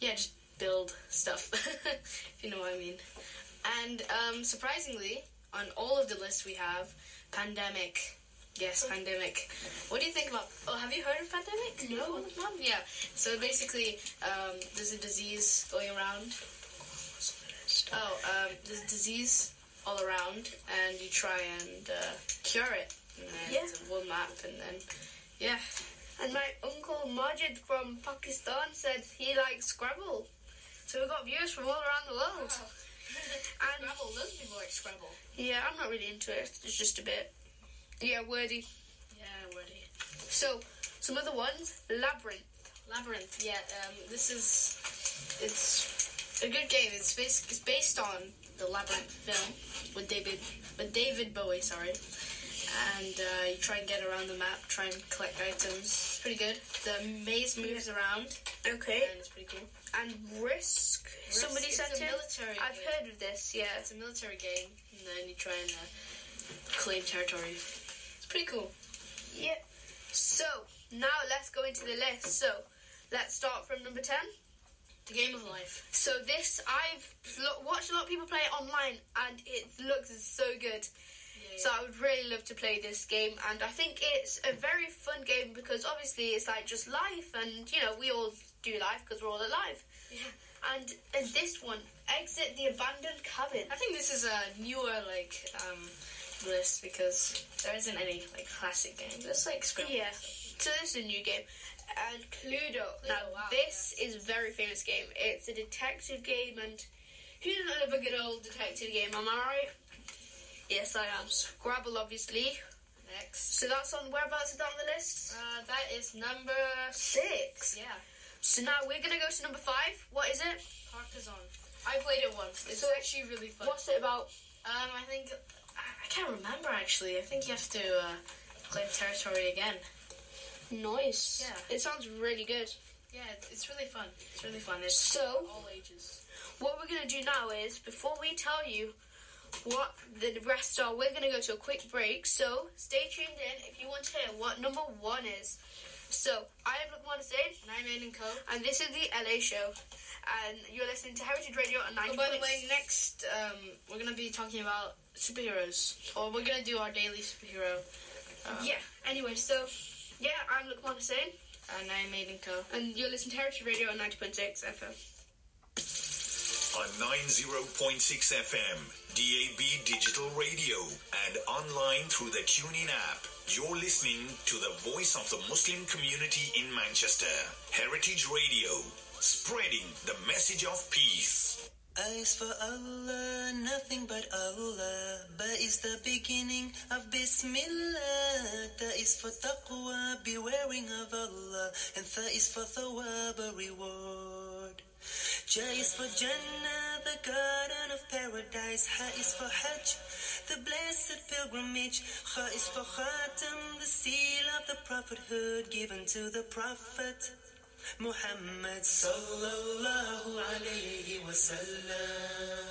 just build stuff. If you know what I mean. And surprisingly, on all of the lists we have, Pandemic. Yes, Pandemic. What do you think about... Oh, have you heard of Pandemic? No. Yeah. So basically, there's a disease going around. There's a disease all around, and you try and cure it. And then it's a world map, and then... And my uncle Majid from Pakistan said he likes Scrabble. So we've got viewers from all around the world. Wow. And Scrabble, those people like Scrabble. Yeah, I'm not really into it. It's just a bit... Yeah, wordy. Yeah, wordy. So, some other ones. Labyrinth, yeah. It's a good game. It's based on the Labyrinth film with David Bowie, sorry. And you try and get around the map, try and collect items. It's pretty good. The maze moves around. Okay. And it's pretty cool. And Risk. Somebody said it's a military I've game. heard of this, yeah. It's a military game, and then you try and claim territory. It's pretty cool. Yeah. So, now let's go into the list. So, let's start from number 10. The Game of Life. So this, I've watched a lot of people play it online, and it looks so good. So I would really love to play this game, and I think it's a very fun game because obviously it's like just life, and you know we all do life because we're all alive. Yeah. And this one, Exit the Abandoned Cabin. I think this is a newer list because there isn't any like classic games. It's like Scrabble. Yeah. So this is a new game. And Cluedo. Now, wow. this is a very famous game. It's a detective game, and who doesn't love a good old detective game, am I right? Yes, I am. Scrabble, obviously. Next. So that's on, whereabouts is that on the list? That is number 6. Yeah. So now we're going to go to number 5. What is it? Carcassonne. I played it once. It's So, actually really fun. What's it about? I think I can't remember actually. I think you have to claim territory again. Nice. Yeah. It sounds really good. Yeah, it's really fun. It's really fun. It's So, all ages. what we're going to do now is, before we tell you what the rest are, we're going to go to a quick break. So, stay tuned in if you want to hear what number 1 is. So, I am Lukman Hussain. And I'm Aiden Co. And this is the LA Show. And you're listening to Heritage Radio at 90. Oh, by the way, next we're going to be talking about superheroes. Or we're going to do our daily superhero. Yeah, anyway, so, yeah, I'm Lukman Hussain. And I'm Aiden Co. And you're listening to Heritage Radio at 90.6 FM. On 90.6 FM, DAB Digital Radio, and online through the TuneIn app. You're listening to the voice of the Muslim community in Manchester. Heritage Radio, spreading the message of peace. Eyes for Allah, nothing but Allah. Ba is the beginning of Bismillah. Ta is for taqwa, bewaring of Allah. And Tha is for thawab, a reward. Ja is for Jannah, the garden of paradise. Ha is for Hajj, the blessed pilgrimage. Kha is for Khatam, the seal of the prophethood given to the prophet Muhammad sallallahu alayhi wa sallam.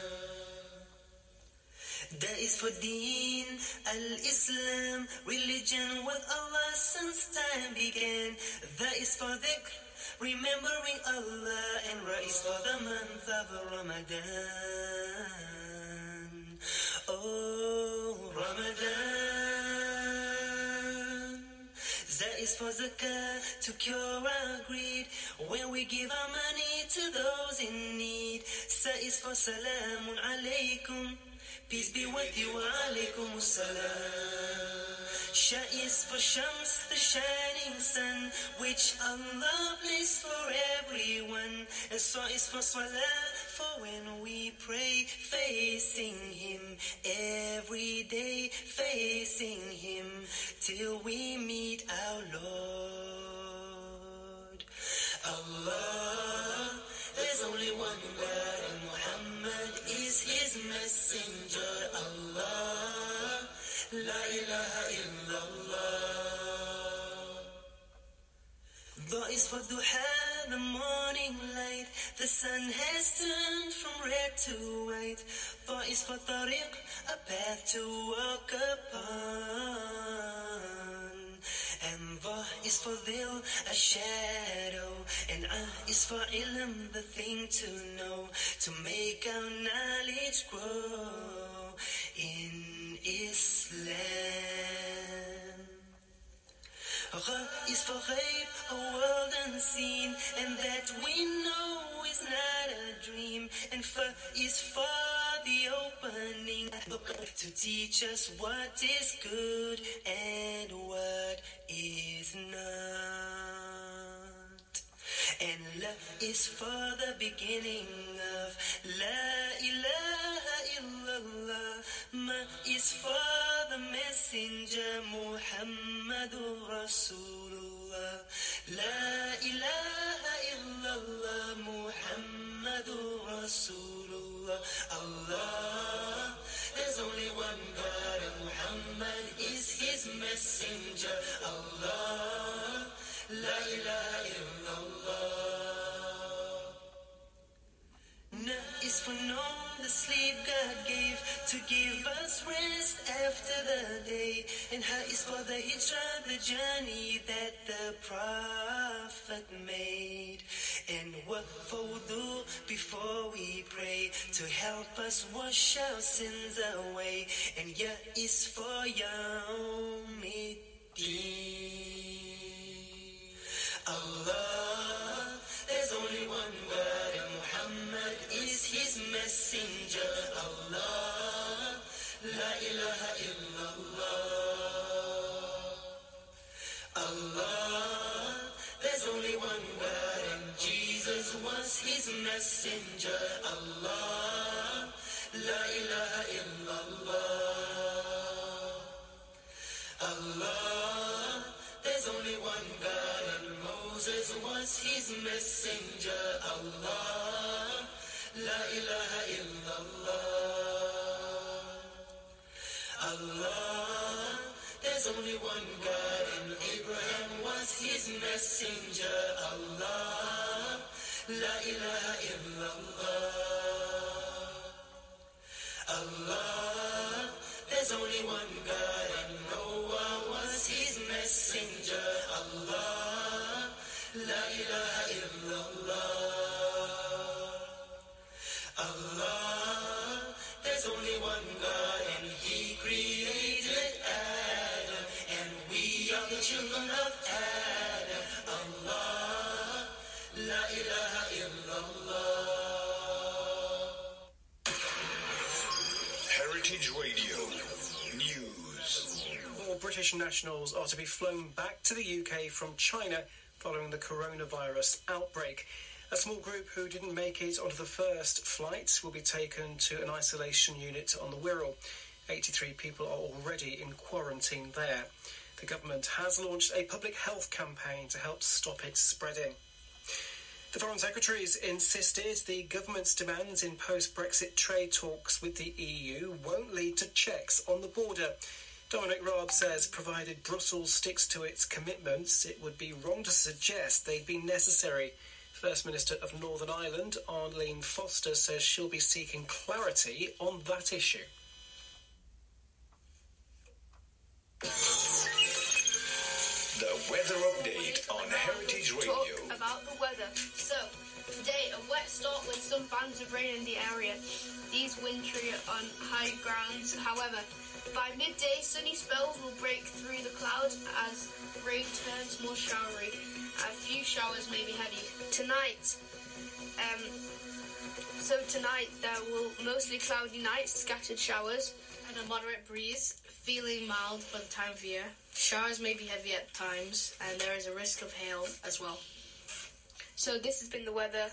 Da is for Deen al-Islam, religion with Allah since time began. That is for dhikr, remembering Allah, and Ra is for the month of Ramadan. Oh, Ramadan. Za is for zakah, to cure our greed, when we give our money to those in need. Sa is for salamun alaykum, peace be with you, wa alaykum salam. Sha is for Shams, the shining sun, which Allah placed for everyone. And Sa is for Salah, for when we pray, facing Him, every day facing Him, till we meet our Lord. Allah, there's only one God, and Muhammad is His messenger. Allah, La ilaha illallah. Dha is for duha, the morning light. The sun has turned from red to white. Dha is for tariq, a path to walk upon. And Dha is for dhil, a shadow. And is for ilm, the thing to know, to make our knowledge grow in Islam. Gha is for ghaib, a world unseen, and that we know is not a dream. And Fa is for the opening book, to teach us what is good and what is not. And La is for the beginning of La ilaha illallah. Ma is for the messenger Muhammadur Rasulullah. La ilaha illallah Muhammadur Rasulullah. Allah, there's only one God, and Muhammad is His messenger. Allah, La ilaha illallah. Na is for know, the sleep God gave to give us rest after the day. And Ha is for the hijrah, the journey that the Prophet made. And Wa for wudu, before we pray, to help us wash our sins away. And Ya is for Yawmiddin. Allah, there's only one God, and Muhammad is His messenger. Allah, La ilaha illallah. messenger, Allah. La ilaha illallah. Allah, there's only one God and Moses was his messenger, Allah. La ilaha illallah. Allah, there's only one God and Abraham was his messenger, Allah. La ilaha illallah. Allah, there's only one God and Noah was his messenger, Allah. La ilaha illallah. Allah, there's only one God and he created Adam, and we are the children of Adam, Allah. La ilaha illallah. Heritage Radio News. More British nationals are to be flown back to the UK from China following the coronavirus outbreak. A small group who didn't make it onto the first flight will be taken to an isolation unit on the Wirral. 83 people are already in quarantine there. The government has launched a public health campaign to help stop it spreading. The Foreign Secretary's insisted the government's demands in post-Brexit trade talks with the EU won't lead to checks on the border. Dominic Raab says provided Brussels sticks to its commitments, it would be wrong to suggest they'd be necessary. First Minister of Northern Ireland, Arlene Foster, says she'll be seeking clarity on that issue. The weather update on Heritage Radio. Talk about the weather. So, today a wet start with some bands of rain in the area. These wintry on high grounds. However, by midday, sunny spells will break through the clouds as rain turns more showery. A few showers may be heavy. Tonight, there will mostly cloudy nights, scattered showers, and a moderate breeze, feeling mild for the time of year. Showers may be heavy at times, and there is a risk of hail as well. So this has been the weather,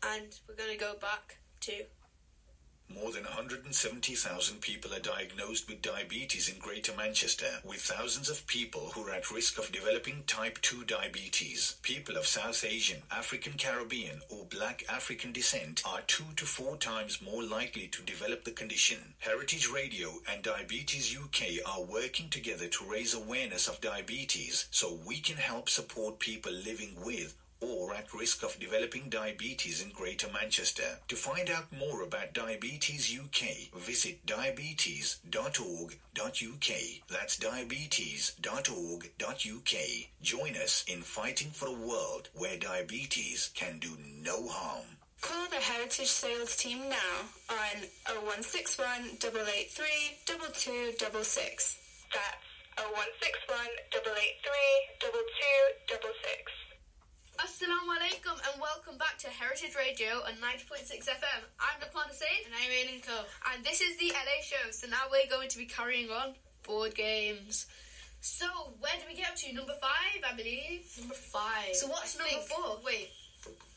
and we're going to go back to... More than 170,000 people are diagnosed with diabetes in Greater Manchester, with thousands of people who are at risk of developing type 2 diabetes. People of South Asian, African Caribbean or Black African descent are 2 to 4 times more likely to develop the condition. Heritage Radio and Diabetes UK are working together to raise awareness of diabetes so we can help support people living with or at risk of developing diabetes in Greater Manchester. To find out more about Diabetes UK, visit diabetes.org.uk. That's diabetes.org.uk. Join us in fighting for a world where diabetes can do no harm. Call the Heritage Sales team now on 0161 883 2266. That's 0161 883 2266. Assalamu alaikum and welcome back to Heritage Radio on 90.6 FM. I'm Lapan Hussain. And I'm Aiden Co. And this is the LA show. So now we're going to be carrying on board games. So where do we get up to? Number 5, I believe. Number 5. So what's number 4? Wait.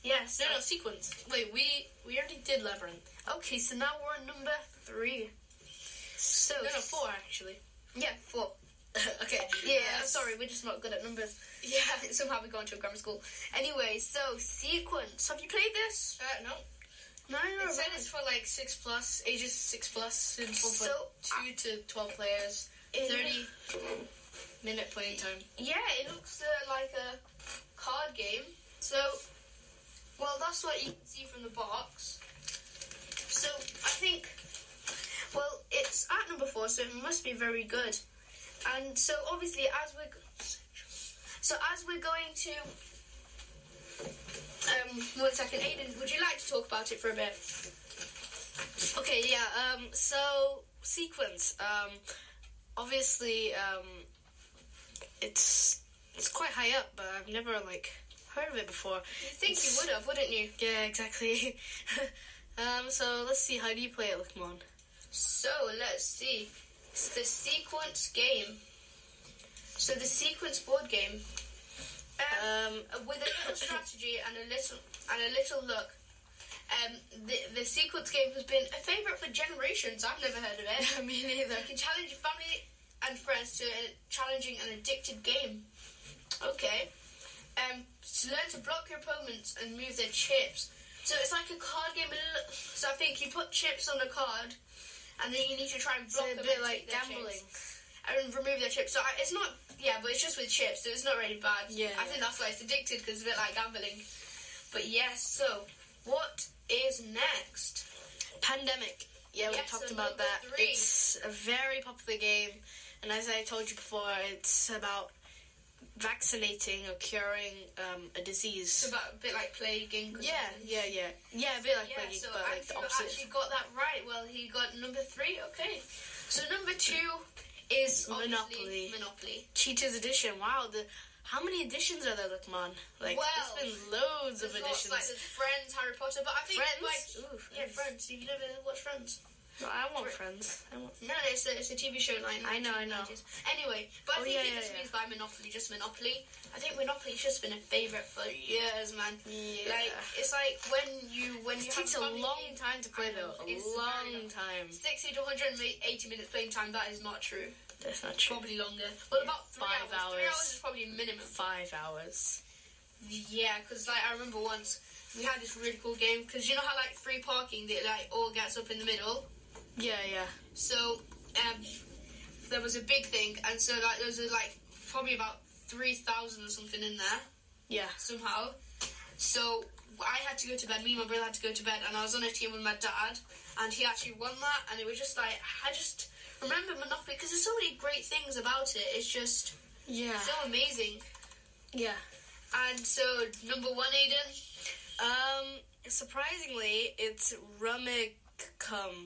Yes. No, sequence. Wait, we already did Labyrinth. Okay, so now we're on number 3. So No, 4 actually. Yeah, 4. Okay. Yeah, sorry, we're just not good at numbers. Yeah. Somehow we go into a grammar school. Anyway, so sequence. Have you played this? No. No. It said it's for like 6+, ages 6+, and for So, 2 to 12 players. 30-minute playing time. Yeah, it looks like a card game. So, well, that's what you can see from the box. So, I think, well, it's at number 4, so it must be very good. And so, obviously, as we're going to... 1 second, Aiden, would you like to talk about it for a bit? Okay, yeah, so, sequence. Obviously, it's quite high up, but I've never, heard of it before. You think you would have, wouldn't you? Yeah, exactly. So, let's see, how do you play it, Lukman? So, let's see. It's the sequence game. So, the sequence board game... with a little strategy and a little look. The sequence game has been a favourite for generations. I've never heard of it. Me neither. You can challenge your family and friends to a challenging and addictive game. Okay. To learn to block your opponents and move their chips. So it's like a card game. So I think you put chips on a card, and then you need to try and block them. A bit and like take their gambling. chips and remove their chips. So it's not. Yeah, but it's just with chips, so it's not really bad. Yeah. I think that's why it's addicted, because it's a bit like gambling. But yes, so what is next? Pandemic. Yeah, we Yes, talked so about number that. 3. It's a very popular game, and as I told you before, it's about vaccinating or curing a disease. It's about a bit like plaguing. Yeah, a bit like plaguing, so but like the opposite. actually got that right. Well, he got number 3. Okay. So number 2 is Monopoly. Monopoly. Cheaters Edition. Wow, how many editions are there, Lukman? Like, Well, there's been loads of There's lots, editions. like there's Friends, Harry Potter, but I think Friends? like Ooh, yeah, Friends. You've never watched Friends? No, I want Friends. No, it's a TV show like I know. Anyway, but I Oh, think yeah, it just yeah. means by Monopoly, just Monopoly. I think Monopoly's just been a favourite for years, man. Yeah. Like it's like when you It takes a have family long game, time to play, though. It's A very long time. 60 to 180 minutes playing time. That is not true. That's not true. Probably longer. Well, about 3 5 hours. 3 hours. hours is probably minimum. 5 hours. Yeah, because like I remember once we had this really cool game, because you know how like free parking, they like all gets up in the middle. Yeah. So there was a big thing, and so like there was like probably about 3,000 or something in there. Yeah. Somehow. So I had to go to bed. Me and my brother had to go to bed, and I was on a team with my dad, and he actually won that. And it was just like I just remember Monopoly because there's so many great things about it. It's just so amazing. Yeah. And so number 1, Aiden. Surprisingly, it's Rummikub.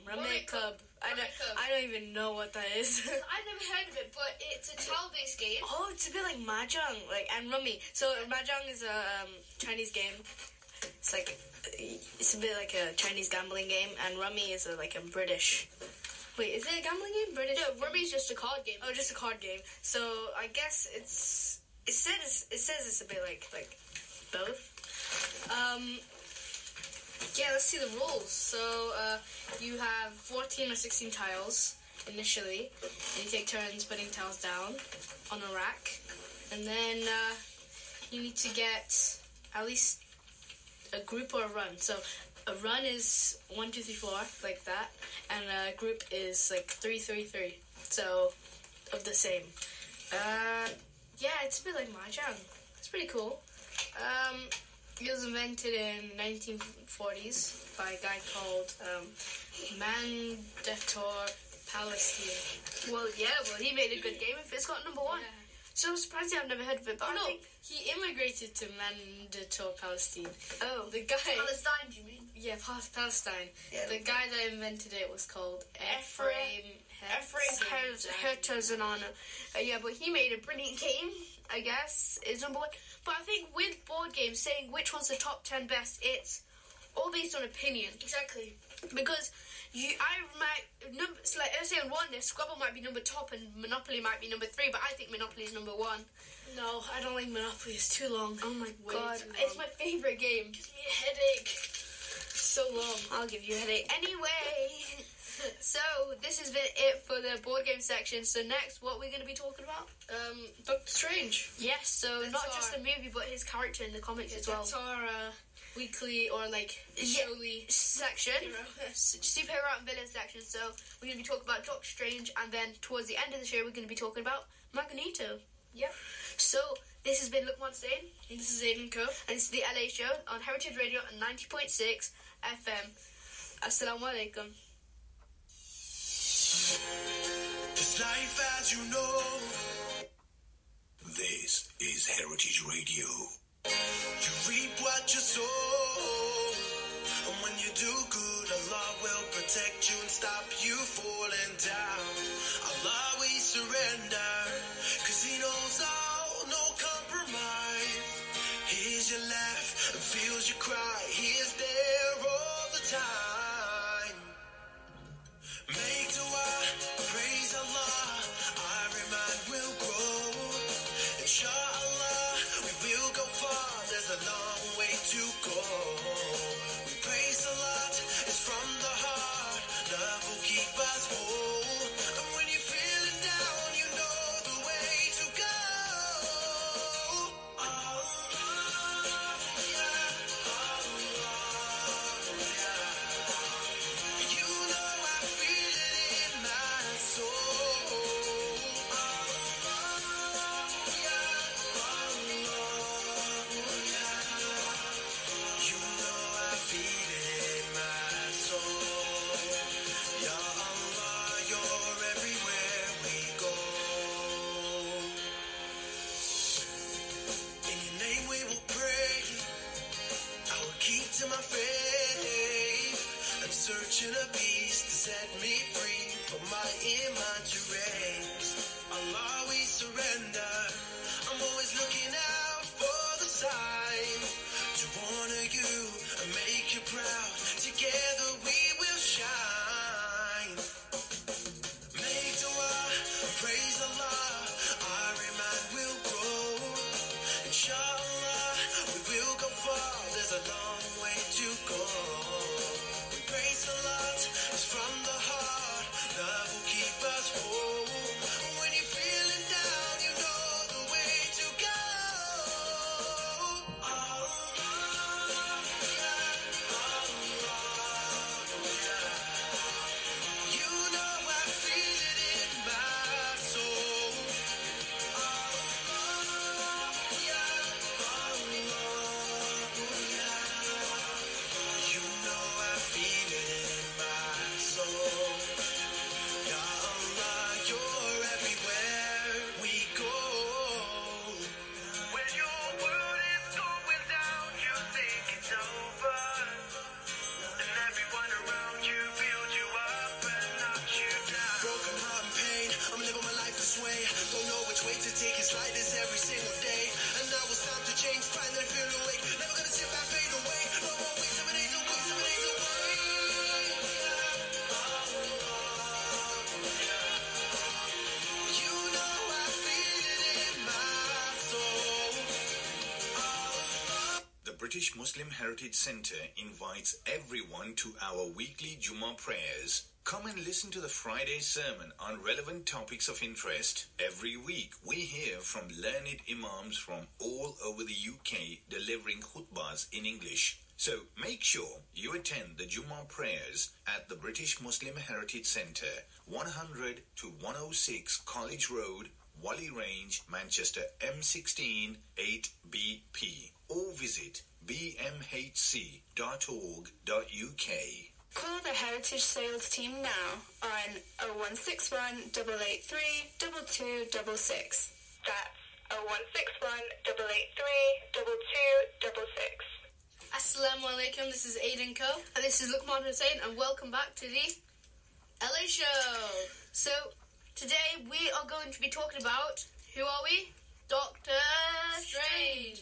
Rummikub. I don't even know what that is. I've never heard of it, but it's a tile-based game. Oh, it's a bit like Mahjong, and Rummy. So Mahjong is a Chinese game. It's a bit like a Chinese gambling game, and Rummy is like a British. Wait, is it a gambling game? British? No, Rummy's just a card game. Oh, just a card game. So I guess it says it's a bit like both. Yeah, let's see the rules. So you have 14 or 16 tiles initially, and you take turns putting tiles down on a rack, and then you need to get at least a group or a run. So a run is 1, 2, 3, 4, like that, and a group is like 3, 3, 3. So of the same. Yeah, it's a bit like Mahjong. It's pretty cool. It was invented in 1940s by a guy called Mandator Palestine. Well, he made a good game if it's got number 1. Yeah. So I'm surprised I've never heard of it. But I think He immigrated to Mandator Palestine. Oh, The guy... Palestine, do you mean? Yeah, Palestine. Yeah. The guy that invented it was called Ephraim Herzog. Yeah, but he made a brilliant game, I guess, is number 1. But I think with board games, saying which one's the top 10 best, it's all based on opinion. Exactly. Because let's say on 1 there, Scrabble might be number top and Monopoly might be number 3, but I think Monopoly is number 1. No, I don't like Monopoly. It's too long. Oh my Way god, too long. it's my favourite game. Gives me a headache. So long. I'll give you a headache. Anyway, so this has been it for the board game section. So next, what are we going to be talking about? Doctor Strange. Yes, so That's not just our- the movie, but his character in the comics as well. That's our weekly or like showly section, superhero and villain section. So we're going to be talking about Doctor Strange, and then towards the end of the show, we're going to be talking about Magneto. Yep. So this has been Lukman Stain, And this is Aiden Co. and this is the LA show on Heritage Radio at 90.6 FM. Assalamu alaikum. This life as you know. This is Heritage Radio. You reap what you sow. And when you do good, Allah will protect you and stop you falling down. Allah, we surrender, cause He knows all, no compromise. Hears your laugh and feels you cry. He is there all the time. Make dua, praise Allah. Every man will grow. Inshallah, we will go far. There's a long way to go. We praise Allah. searching a beast to set me free from my iman to raise. Allah, we surrender. I'm always looking out for the sign to honor you and make you proud. Together we will shine. Make dua, praise Allah. Our iman will grow. Inshallah, we will go far. There's a long way to go. We pray salat, it's from the heart. Love will keep us whole. When you're feeling down, you know the way to go. Allah, you know I feel it in my soul. You know I feel it in my soul. Ya Allah, you're everywhere we go. When your world is going down, you think it's over, and everyone around you builds you up and knocks you down. Broken heart and pain, I'm living my life this way. Don't know which way to take, it's like this every single day. And now it's time to change, finally feel awake. Never gonna sit back, fade away. No more wait, 7 days away, 7 days away. You know I feel it in my soul. The British Muslim Heritage Centre invites everyone to our weekly Jummah prayers. Come and listen to the Friday sermon on relevant topics of interest. Every week we hear from learned imams from all over the UK delivering khutbahs in English. So make sure you attend the Jummah prayers at the British Muslim Heritage Centre, 100 to 106 College Road, Whalley Range, Manchester M16 8BP, or visit bmhc.org.uk. Call the Heritage Sales Team now on 0161 883 2266. That's 0161 883 2266. Assalamu alaikum, this is Aiden Co. And this is Luqman Hussain, and welcome back to the LA Show. So, today we are going to be talking about, who are we? Doctor Strange.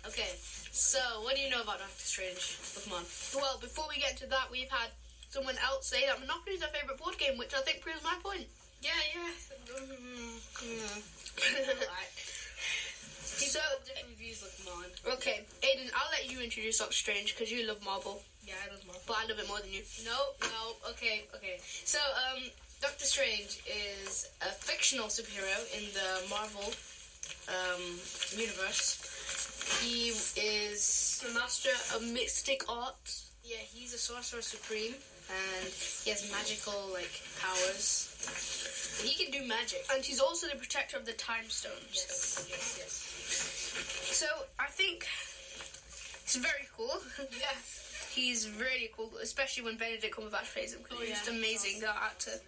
Okay, so what do you know about Doctor Strange, Luqman? Well, before we get to that, we've had someone else say that Monopoly is their favourite board game, which I think proves my point. Yeah. So, different views, Luqman. okay, Aiden, I'll let you introduce Doctor Strange because you love Marvel, Yeah, I love Marvel. but I love it more than you. No, okay. So, Doctor Strange is a fictional superhero in the Marvel universe. He is The master of mystic arts. Yeah, he's a sorcerer supreme, and he has magical, powers. And he can do magic. And he's also the protector of the Time Stones. Yes. So, I think it's very cool. Yeah. He's really cool, especially when Benedict Cumberbatch plays him, because he's just amazing, that actor.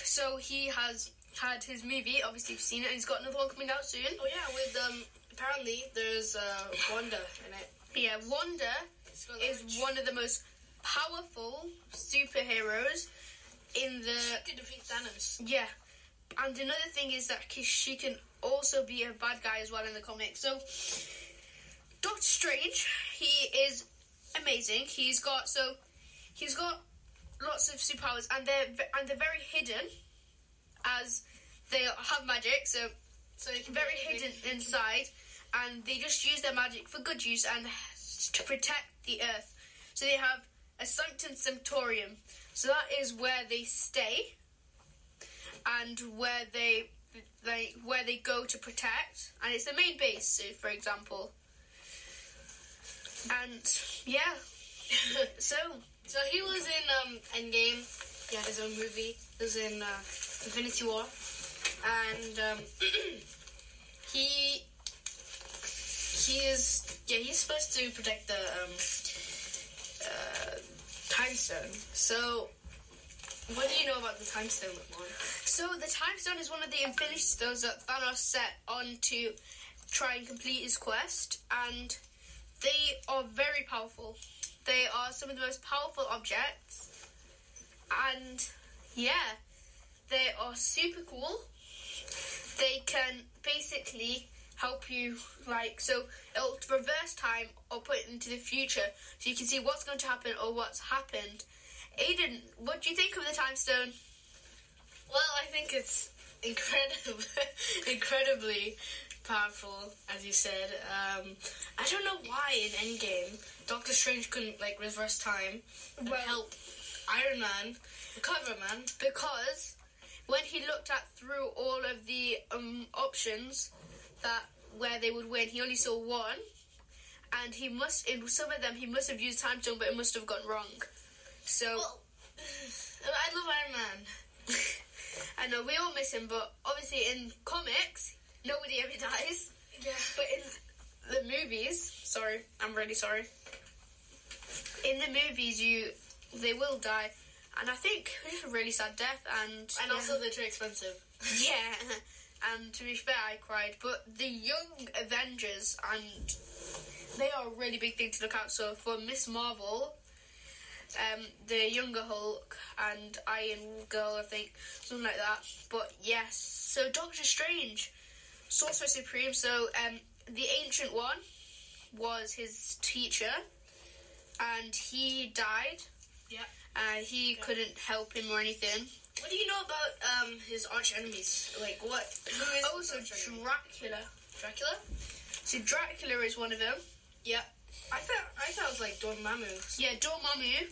So he has had his movie, obviously you've seen it, and he's got another one coming out soon. Oh, yeah, with, apparently there's, Wanda in it. Yeah, Wanda is one of the most powerful superheroes in the... She could defeat Thanos. Yeah. And another thing is that she can also be a bad guy as well in the comics. So, Doctor Strange, he is amazing. He's got lots of superpowers, and they're very hidden, as they have magic. So very hidden inside, and they just use their magic for good use and to protect the Earth. So they have a Sanctum Sanctorum. So that is where they stay, and where they go to protect, and it's the main base. So, for example, and yeah, so he was in Endgame. He had his own movie. He was in Infinity War, and he's supposed to protect the Time Stone. So, what do you know about the Time Stone, Luqman? So the Time Stone is one of the Infinity Stones that Thanos set on to try and complete his quest, and they are very powerful. They are some of the most powerful objects. And, yeah, they are super cool. They can basically help you, like, so it'll reverse time or put it into the future so you can see what's going to happen or what's happened. Aiden, what do you think of the time stone? Well, I think it's incredibly powerful, as you said. I don't know why in Endgame Doctor Strange couldn't, like, reverse time and help Iron Man, the Clever Man. Because when he looked through all of the options where they would win, he only saw one, and in some of them he must have used time stone, but it must have gone wrong. So I love Iron Man. I know we all miss him, but obviously in comics nobody ever dies. Yeah. But in the movies, sorry, I'm really sorry. In the movies, they will die, and I think it's a really sad death, and also they're too expensive. Yeah. And to be fair, I cried. But the Young Avengers, and they are a really big thing to look out. So for Miss Marvel, the Younger Hulk, and Iron Girl, I think, something like that. But yes, so Doctor Strange, Sorcerer Supreme. So the Ancient One was his teacher, and he died. Yeah. He couldn't help him or anything. What do you know about his arch enemies? Like what? Who is? So Dracula. Dracula? So Dracula is one of them. Yeah. I thought it was like Dormammu. Yeah, Dormammu,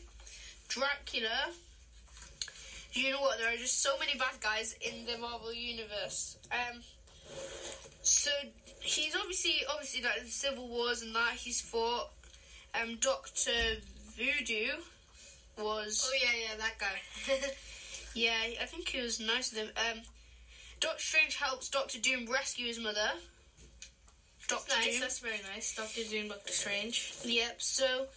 Dracula. You know what? There are just so many bad guys in the Marvel universe. So he's obviously like in the Civil Wars and that he's fought. Dr. Voodoo was. Oh yeah, that guy. Yeah, I think he was nice with him. Doctor Strange helps Doctor Doom rescue his mother. Doom. That's very nice. Doctor Doom, Doctor Strange. Yep, so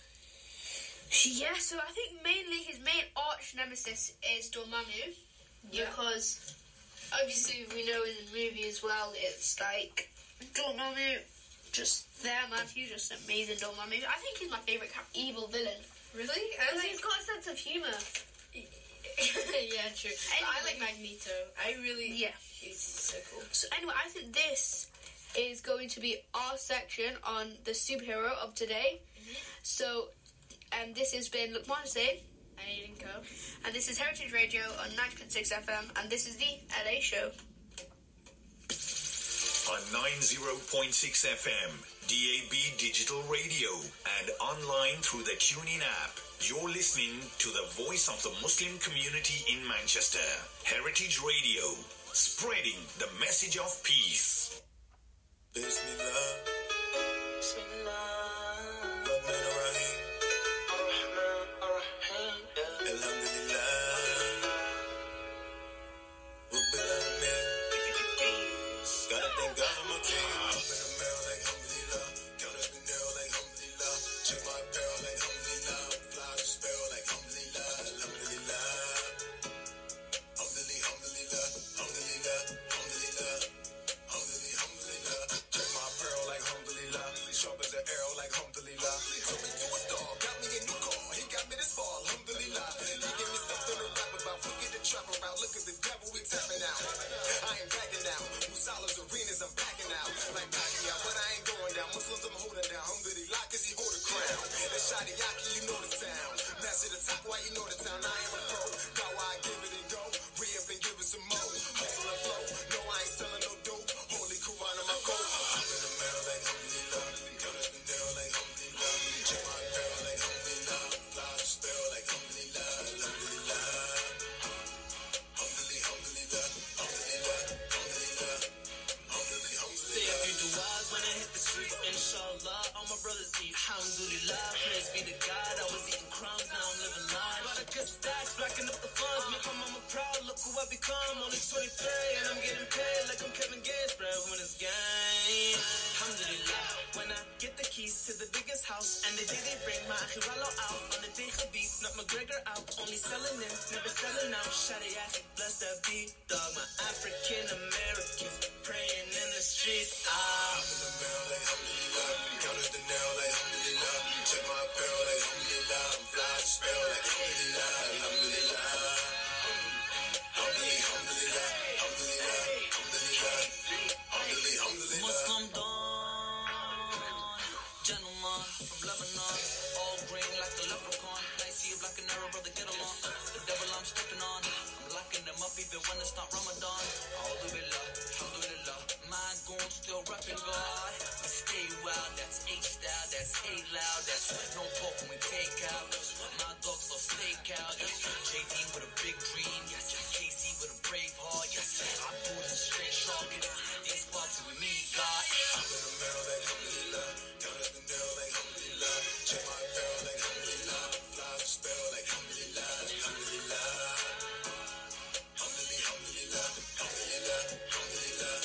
I think mainly his main arch nemesis is Dormammu. Yeah. Because obviously we know in the movie as well, it's like Dormammu, just there, man. He's just amazing, Dormammu. I think he's my favourite evil villain. Really? He's got a sense of humour. Yeah, true. Anyway, I like Magneto. He's so cool. So anyway, I think this is going to be our section on the superhero of today. Mm-hmm. So, this has been Lukman Hussain and Aiden Co. And this is Heritage Radio on 90.6 FM, and this is the LA Show. On 90.6 FM, DAB Digital Radio, and online through the TuneIn app. You're listening to the voice of the Muslim community in Manchester. Heritage Radio, spreading the message of peace. Bismillah. spell like alhamdulillah, alhamdulillah. Alhamdulillah, alhamdulillah, alhamdulillah, alhamdulillah. Muslim dawn, gentleman from Lebanon, all green like a leprechaun. I see you black and arrow, brother, get along. The devil I'm stepping on, I'm locking them up even when it's not Ramadan. Alhamdulillah, alhamdulillah, my goon still repping God. We stay wild, that's H-style, that's A-loud, that's no pork when we take out. My dogs love steakout, yes. JD with a big dream, yes. KC with a brave heart, yes. I pull the straight shark, these sparks with me, God. I'm in the barrel like alhamdulillah, down at the nail like alhamdulillah. Check my barrel like alhamdulillah, fly the spell like alhamdulillah, alhamdulillah. Alhamdulillah, alhamdulillah, alhamdulillah, alhamdulillah,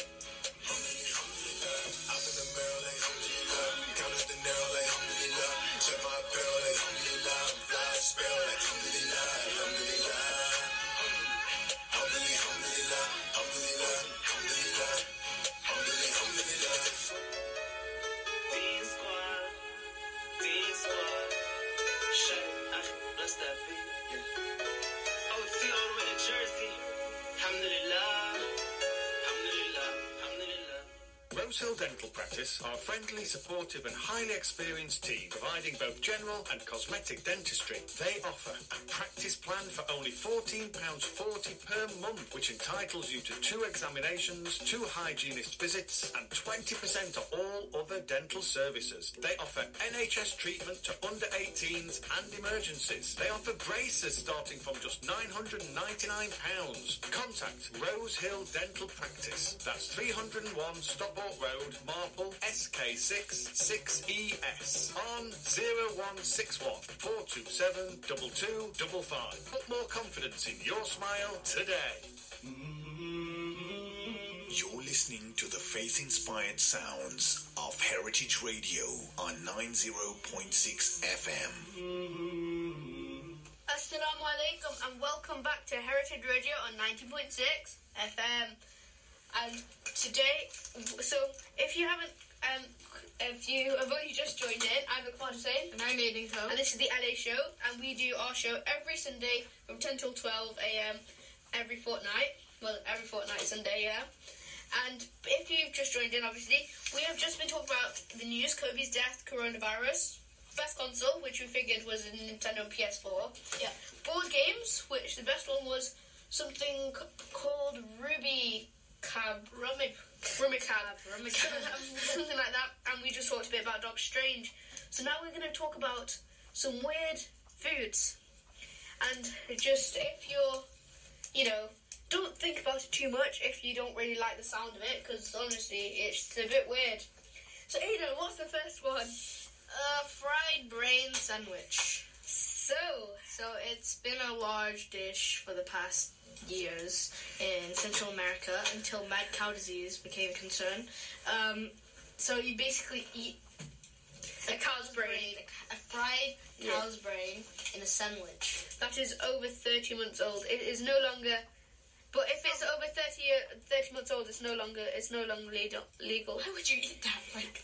alhamdulillah. I'm in the barrel like alhamdulillah, down at the nail like alhamdulillah. Check my barrel like alhamdulillah, fly the spell like alhamdulillah, alhamdulillah. Alhamdulillah, alhamdulillah, alhamdulillah, alhamdulillah, alhamdulillah. Dean Squad, Dean Squad. Shut up, bless that beat. Oh, see all the way to Jersey. Alhamdulillah, alhamdulillah, alhamdulillah. Rosehill Dental Practice are a friendly, supportive and highly experienced team providing both general and cosmetic dentistry. They offer a practice plan for only £14.40 per month, which entitles you to 2 examinations, 2 hygienist visits and 20% off all other dental services. They offer NHS treatment to under 18s and emergencies. They offer braces starting from just £999. Contact Rosehill Dental Practice. That's 301 Stockport Road, Marple, SK6 6ES on 0161 427 2255. Put more confidence in your smile today. You're listening to the faith-inspired sounds of Heritage Radio on 90.6 FM. Assalamu alaikum and welcome back to Heritage Radio on 90.6 FM. And today, so if you have only just joined in, I'm Akmal Hussain. And I'm Aiden Coe. And this is the LA Show, and we do our show every Sunday from 10 till 12 a.m. every fortnight. Well, every fortnight Sunday, yeah. And if you've just joined in, obviously, we have just been talking about the news, Kobe's death, coronavirus, best console, which we figured was a Nintendo and PS4. Yeah. Board games, which the best one was something called Rummikub, something like that. And we just talked a bit about Doctor Strange. So now we're going to talk about some weird foods. And just if you're, don't think about it too much if you don't really like the sound of it, because honestly, it's a bit weird. So, Aiden, what's the first one? Fried brain sandwich. So it's been a large dish for the past years in Central America until mad cow disease became a concern. So you basically eat a cow's brain, a fried cow's brain in a sandwich. That is over 30 months old. It is no longer. But if it's over 30 months old, it's no longer legal. Why would you eat that?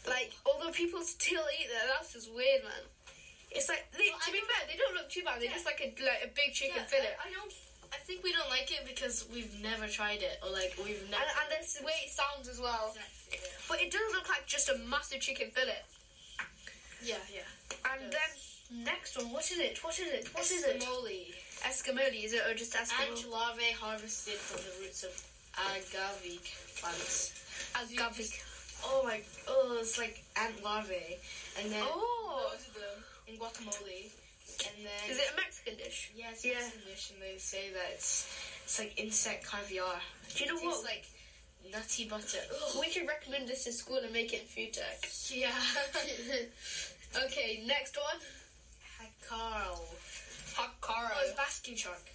Like, although people still eat that, that's just weird, man. It's like, to be fair, they don't look too bad. They're just like a big chicken fillet. I think we don't like it because we've never tried it, or we've never. And that's the way it sounds as well. Exactly, yeah. But it does look like just a massive chicken fillet. Yeah. And then next one, what is it? Escamoli. Escamoli, is it, or just escamoli? Ant larvae harvested from the roots of agave plants. Agave. It's like ant larvae, and then loads of them in guacamole. And then is it a Mexican dish? Yeah, it's a Mexican dish, and they say that it's like insect caviar. Do you know what? It's like nutty butter. We could recommend this in school and make it in food tech. Yeah. Okay, next one. Hakaro. Oh, it's Baskin shark.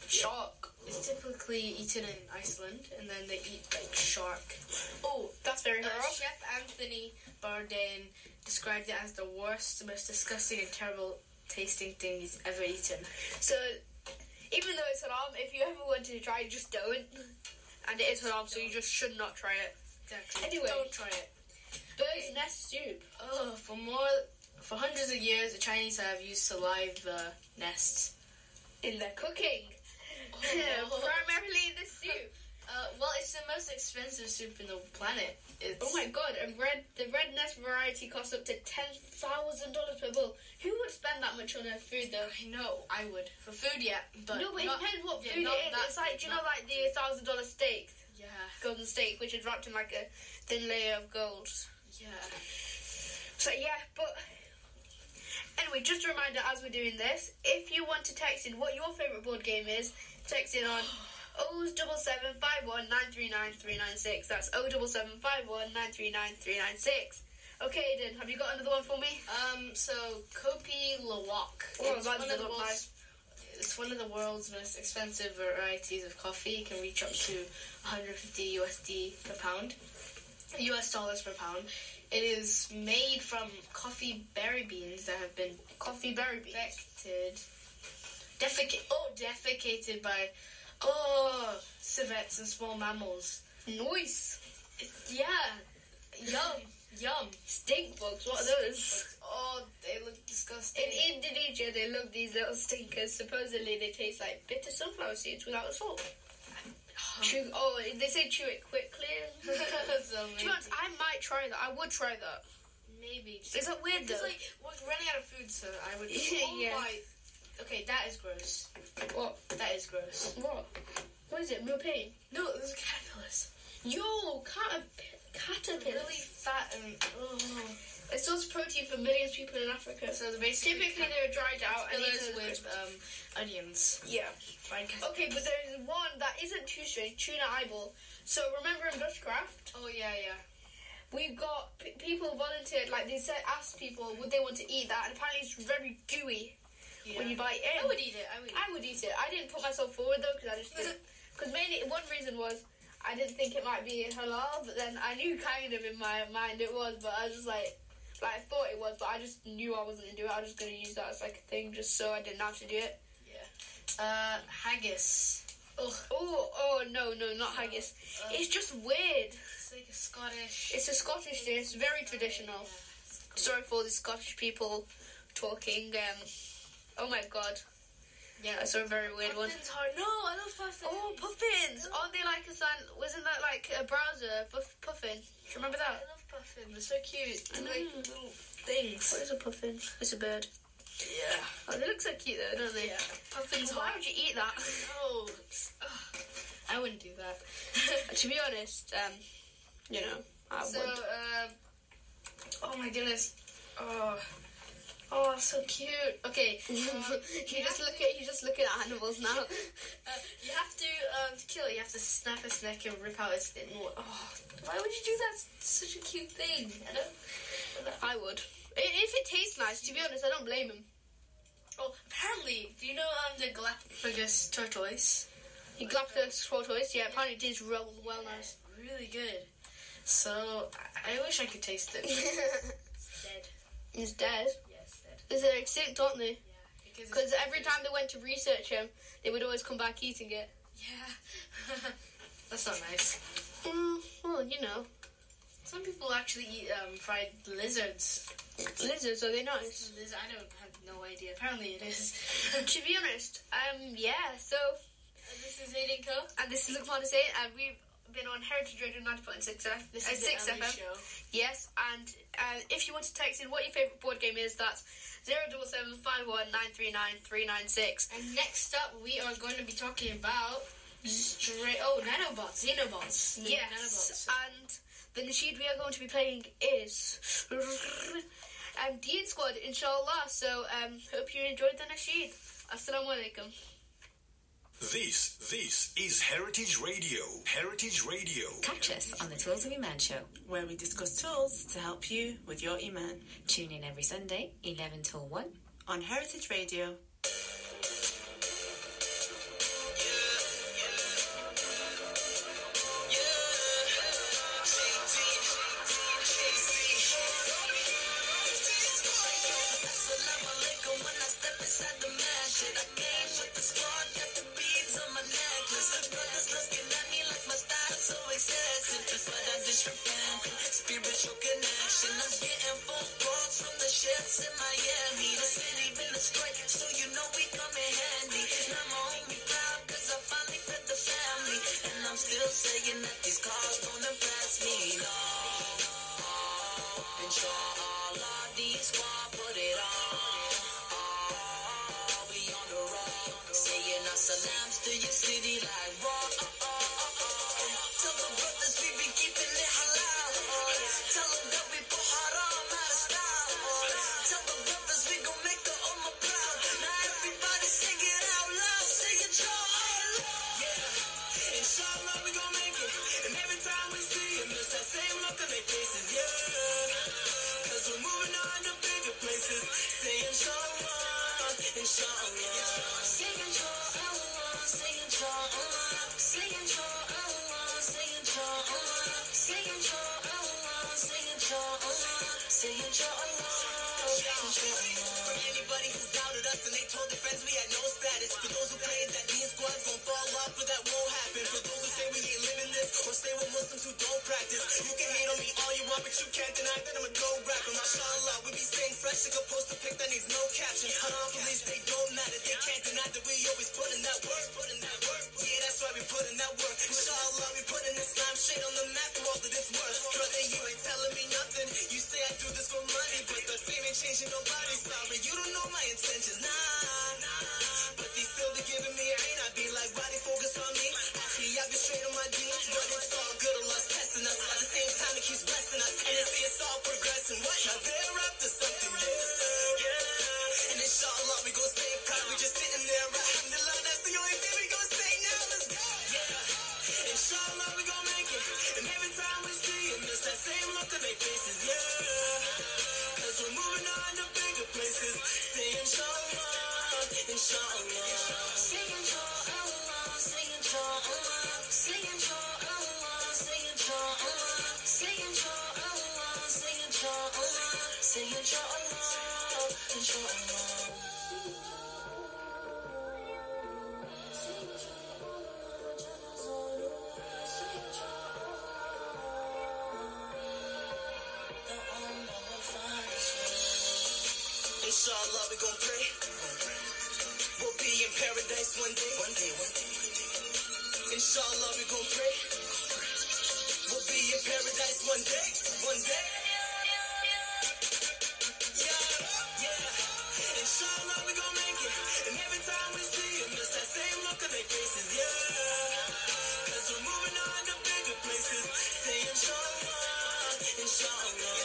Shark is typically eaten in Iceland, and then they eat shark. Oh, that's very horrible. Chef Anthony Bourdain described it as the worst, most disgusting and terrible tasting thing he's ever eaten. So, even though it's haram, if you ever wanted to try it, just don't. And it is haram, so you just should not try it. Exactly. Anyway, don't try it. Bird's nest soup. For more For hundreds of years, the Chinese have used saliva nests in their cooking. Primarily in the soup. Well, it's the most expensive soup in the planet. Oh my god, the red nest variety costs up to $10,000 per bowl. Who would spend that much on a food though? I know, I would. For food, yeah. But no, but it depends what food it is. It's like, do you know like the $1,000 steak? Yeah. Golden steak, which is wrapped in like a thin layer of gold. Yeah. So yeah, but anyway, just a reminder as we're doing this, if you want to text in what your favourite board game is, text in on 07751 939 396. That's 07751 939 396. Okay, Aiden, have you got another one for me? So Kopi Luwak. It's one of the world's most expensive varieties of coffee. It can reach up to 150 USD per pound. US dollars per pound. It is made from coffee berry beans that have been defecated by civets and small mammals. Nice. Yeah. Yum. Stink bugs. What are those? Oh, they look disgusting. In Indonesia, they love these little stinkers. Supposedly, they taste like bitter sunflower seeds without salt. They say chew it quickly. So to be honest, I might try that. I would try that. Maybe. Is that weird though? Because we're running out of food, so I would. Yeah. Okay, that is gross. What? That is gross. What? What is it? Mopane? No, those are caterpillars. Yo, caterpillars. Really fat and. It stores protein for millions of people in Africa. So typically they're dried out and eaten with onions. Yeah. Okay, but there's one that isn't too strange, tuna eyeball. So remember in Bushcraft? Oh yeah. We got people volunteered, like they said, asked people would they want to eat that, and apparently it's very gooey when you bite it. I would eat it. I would eat it. I didn't put myself forward though because I just didn't. Because mainly one reason was I didn't think it might be halal, but then I knew kind of in my mind it was, but I was just like I thought it was, but I just knew I wasn't gonna do it. I was just gonna use that as like a thing, just so I didn't have to do it. Yeah. Haggis. Ugh. Oh no, not haggis. It's just weird. It's like a Scottish. It's a Scottish dish. It's very traditional. Yeah. Sorry for the Scottish people talking. Oh my god. Yeah, that's a very weird one. Puffins are no, I love puffins. Oh, puffins! Aren't they like wasn't that like a browser puffin? Do you remember that? I love puffins. They're so cute. I know. Like little things. What is a puffin? It's a bird. Yeah. Oh, they look so cute though, don't they? Yeah. Puffins. Why would you eat that? Oh, I wouldn't do that. To be honest, I would. Oh my goodness. Oh, so cute. Okay, you just look at animals now. You have to kill it. You have to snap its neck and rip out its. Why would you do that? It's such a cute thing. I would. If it tastes nice, to be honest, I don't blame him. Oh, apparently, do you know the Galapagos tortoise? The Galapagos tortoise, yeah, apparently it tastes well nice. Really good. So, I wish I could taste it. It's dead. It's dead? Yeah, it's dead. They're extinct, aren't they? Yeah. Because every time they went to research him, they would always come back eating it. Yeah. That's not nice. Well, you know. Some people actually eat fried lizards. Lizards, are they nice? I don't have no idea. Apparently it is. To be honest, yeah, so... this is Aiden Co. And this is Lukman Hussain, and we've been on Heritage Radio 90.6 FM. This is the 6 Ellie FM. Show. Yes, and if you want to text in what your favourite board game is, that's 07751 939 396. And next up, we are going to be talking about... nanobots. Xenobots. Yes, nanobots. and the nasheed we are going to be playing is Deen Squad, inshallah. So, hope you enjoyed the nasheed. Assalamu alaikum. This is Heritage Radio. Heritage Radio. Catch us on the Tools of Iman show, where we discuss tools to help you with your Iman. Tune in every Sunday, 11 till 1, on Heritage Radio. Spiritual connection, I'm getting phone calls from the shit. chefs in Miami. The city been a strike, so you know we come in handy. Now my homie proud, cause I finally fed the family. And I'm still saying that these cars don't impress me, no. Inshallah, these squad put it on. We on the road, saying our salams to your city like raw. Tell the brothers we be keeping it halal. Tell them that we put haram out of style. Tell the brothers we gon' make the Ummah proud. Now everybody sing it out loud. Sing it, y'all. Yeah, inshallah we gon' make it. And every time we see them, it's that same look on their faces, yeah. Cause we're moving on to bigger places. Say inshallah, inshallah. Say inshallah, say inshallah. Say inshallah, say inshallah. Say inshallah, say inshallah. Say inshallah, inshallah. For anybody who doubted us and they told their friends we had no status. For those who claim that these squads gon' fall off, but that won't happen. For those who say we ain't living this, or stay with Muslims who don't practice. You can hate on me all you want, but you can't deny that I'm a dope rapper. MashaAllah, we be staying fresh, like a poster pic that needs no caption. Haram police, they don't matter, they can't deny that we always put in that work. Yeah, that's why we put in that work. Inshallah, we put in Islam straight on the map for all that it's worth. Brother, you ain't telling me nothing. You say I do this for money, but the fame ain't changing nobody. Sorry, you don't know my intentions, nah. But they still be giving me rain. I be like, why they focus on me? Actually, I be straight on my deeds, but it's all good. Allah's testing us. At the same time, He keeps blessing us, and they say it's all progressing. What? Now they're up to something, yeah. And inshallah, we gon' stay proud. We just sitting there, alhamdulillah. That's the only thing we gon' say now. Let's go, yeah. Inshallah, we gon' make it. And every time we see them, it's that same look on their faces, yeah. Cause we're moving on to bigger places. Say inshallah, inshallah. Say inshallah, say inshallah. Say inshallah, say inshallah. Say inshallah, say inshallah. Say inshallah, inshallah. Inshallah, we gon' pray. We'll be in paradise one day. Inshallah, we gon' pray. We'll be in paradise one day. Yeah. Inshallah, we gon' make it. And every time we see them, it's that same look on their faces, yeah. Cause we're moving on to bigger places. Say inshallah, inshallah.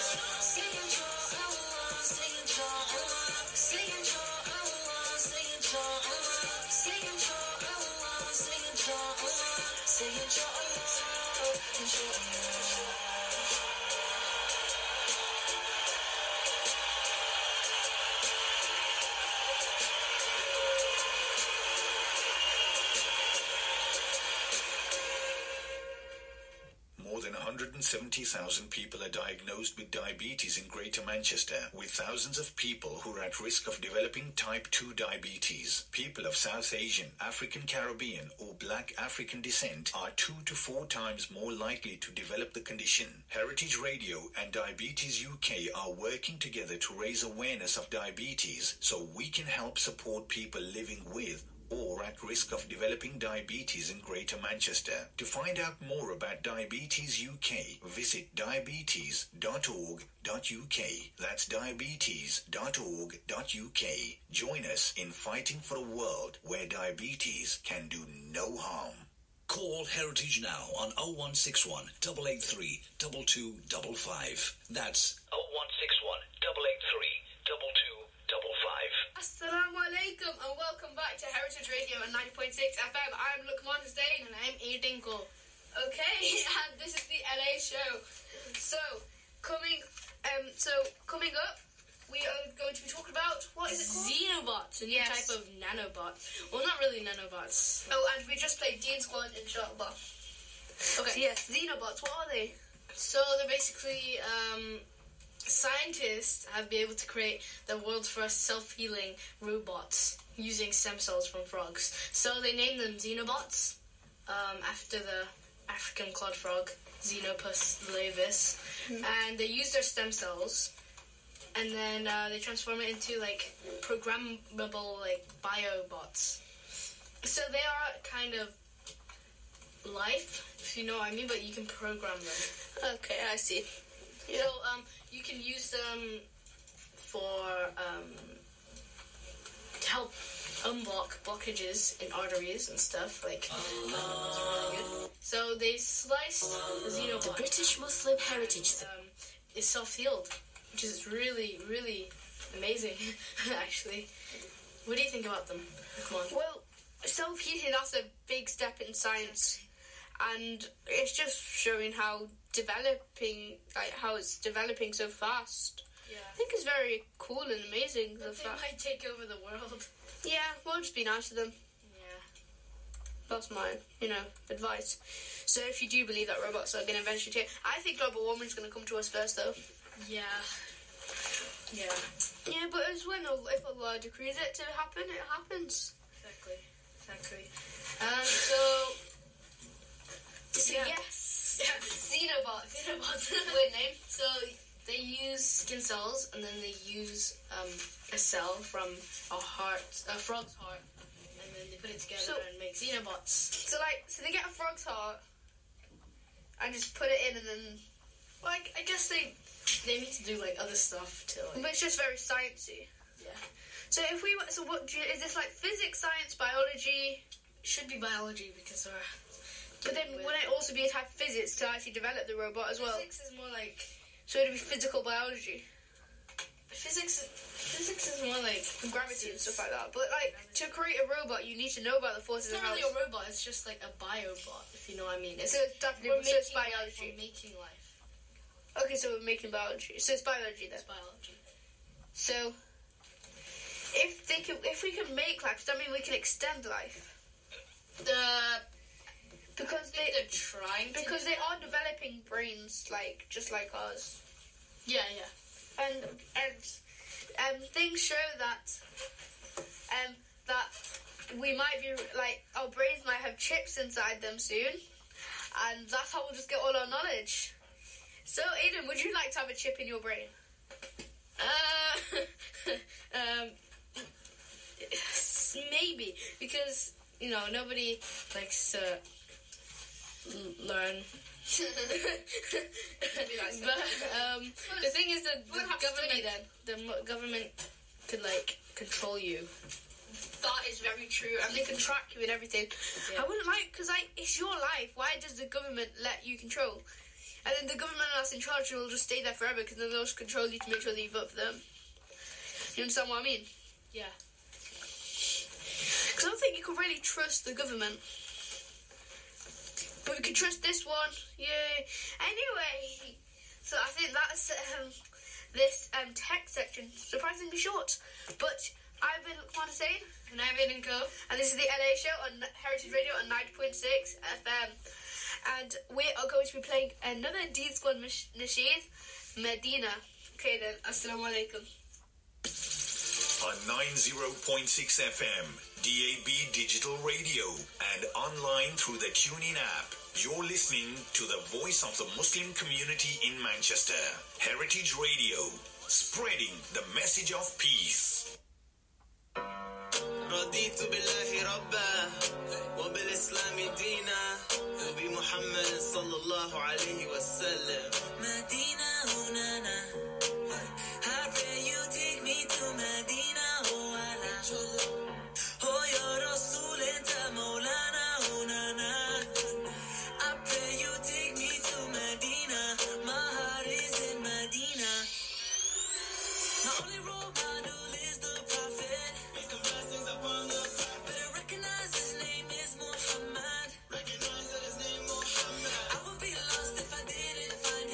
Say inshallah, say inshallah. Say inshallah, say inshallah. Say inshallah, say inshallah. Say inshallah, inshallah. More than 170,000 people are diagnosed with diabetes in Greater Manchester, with thousands of people who are at risk of developing type 2 diabetes. People of South Asian, African Caribbean or Black African descent are 2 to 4 times more likely to develop the condition. Heritage Radio and Diabetes UK are working together to raise awareness of diabetes so we can help support people living with or at risk of developing diabetes in Greater Manchester. To find out more about Diabetes UK, visit diabetes.org.uk. That's diabetes.org.uk. Join us in fighting for a world where diabetes can do no harm. Call Heritage now on 0161 883 2255. That's 0161 883 2255. Assalamu alaikum and welcome back to Heritage Radio at 90.6 FM. I'm Lukman Hussain and I'm Edinko. Okay, and this is the LA show. So coming up, we are going to be talking about, what is it called? Xenobots, a new type of nanobot. Well, not really nanobots. Oh, and we just played Dean Squad, inshallah. Okay. So yes, Xenobots, what are they? So they're basically scientists have been able to create the world's first self-healing robots using stem cells from frogs. So they named them Xenobots after the African cloud frog, Xenopus laevis. And they use their stem cells and then they transform it into like programmable like biobots. So they are kind of life, if you know what I mean, but you can program them. Okay, I see. So you can use them for to help unblock blockages in arteries and stuff. Like that's really good. So they sliced the xenobot. The British Muslim Heritage is self-healed, which is really, really amazing, actually. What do you think about them? Come on. Well, self-healing, that's a big step in science. And it's just showing how it's developing so fast. Yeah. I think it's very cool and amazing. But they might take over the world. Yeah, we'll just be nice to them. Yeah. That's my, advice. So if you do believe that robots are going to eventually take... I think global warming is going to come to us first, though. Yeah. Yeah. Yeah, but it's when if Allah decrees it to happen, it happens. Exactly. So yeah. yes. Xenobots. Weird name. So they use skin cells, and then they use a cell from a frog's heart, and then they put it together and make Xenobots. So they get a frog's heart and just put it in, and then. Well, I guess they need to do like other stuff to. But it's just very sciencey. Yeah. So is this like physics, science, biology? Should be biology because they're. But then wouldn't it also be a type of physics to actually develop the robot as well? Physics is more like. So it'd be physical biology. Physics is more like gravity and stuff like that. But to create a robot, you need to know about the forces. It's not really a robot. It's just like a biobot, if you know what I mean. It's definitely it's biology. We're making life. Okay, so we're making biology. So it's biology then. It's biology. So if we can make life, does that mean we can extend life? Because they're trying to. Because they are developing brains just like ours. Yeah. And things show that we might be our brains might have chips inside them soon, and that's how we'll just get all our knowledge. So, Aiden, would you like to have a chip in your brain? Maybe, because nobody likes to learn. But the thing is that the government could control you. That is very true, and they can track you and everything. Yeah. I wouldn't because it's your life. Why does the government let you control? And then the government that's in charge will just stay there forever, because then they'll just control you to make sure that you vote for them. You understand what I mean? Yeah. Because I don't think you can really trust the government. But we can trust this one. Yay. Anyway, so I think that's this tech section. Surprisingly short. But I've been Lukman Hussain. And I'm Aiden Co. And this is the LA show on Heritage Radio on 90.6 FM. And we are going to be playing another D Squad Nasheed, Medina. Okay then, Assalamu alaikum. On 90.6 FM, DAB Digital Radio, and online through the TuneIn app. You're listening to the voice of the Muslim community in Manchester. Heritage Radio, spreading the message of peace. رضيت بالله ربا وبالإسلام دينا وبمحمد صلى الله عليه وسلم مدينة هنانا I pray you take me to Medina oh يا رسول انت مولانا هنانا I pray you take me to Medina my heart is in Medina my only role model is the prophet better recognize his name is Muhammad I would be lost if I didn't find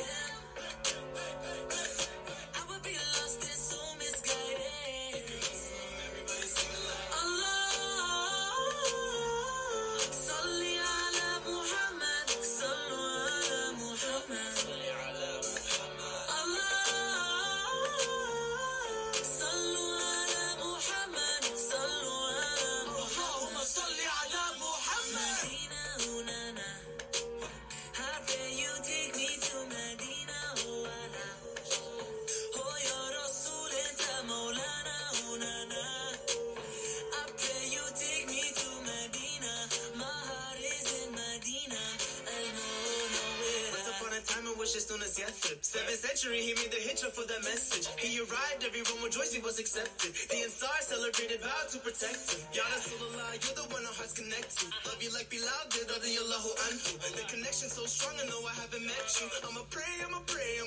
accepted. 7th century, he made the hijrah for that message. He arrived, everyone rejoiced, he was accepted. The Ansar celebrated, vowed to protect him. Ya Rasulullah, you're the one our hearts connect to. Love you like Bilal did, radiyallahu anhu. The connection so strong, I know I haven't met you. I'ma pray, I'ma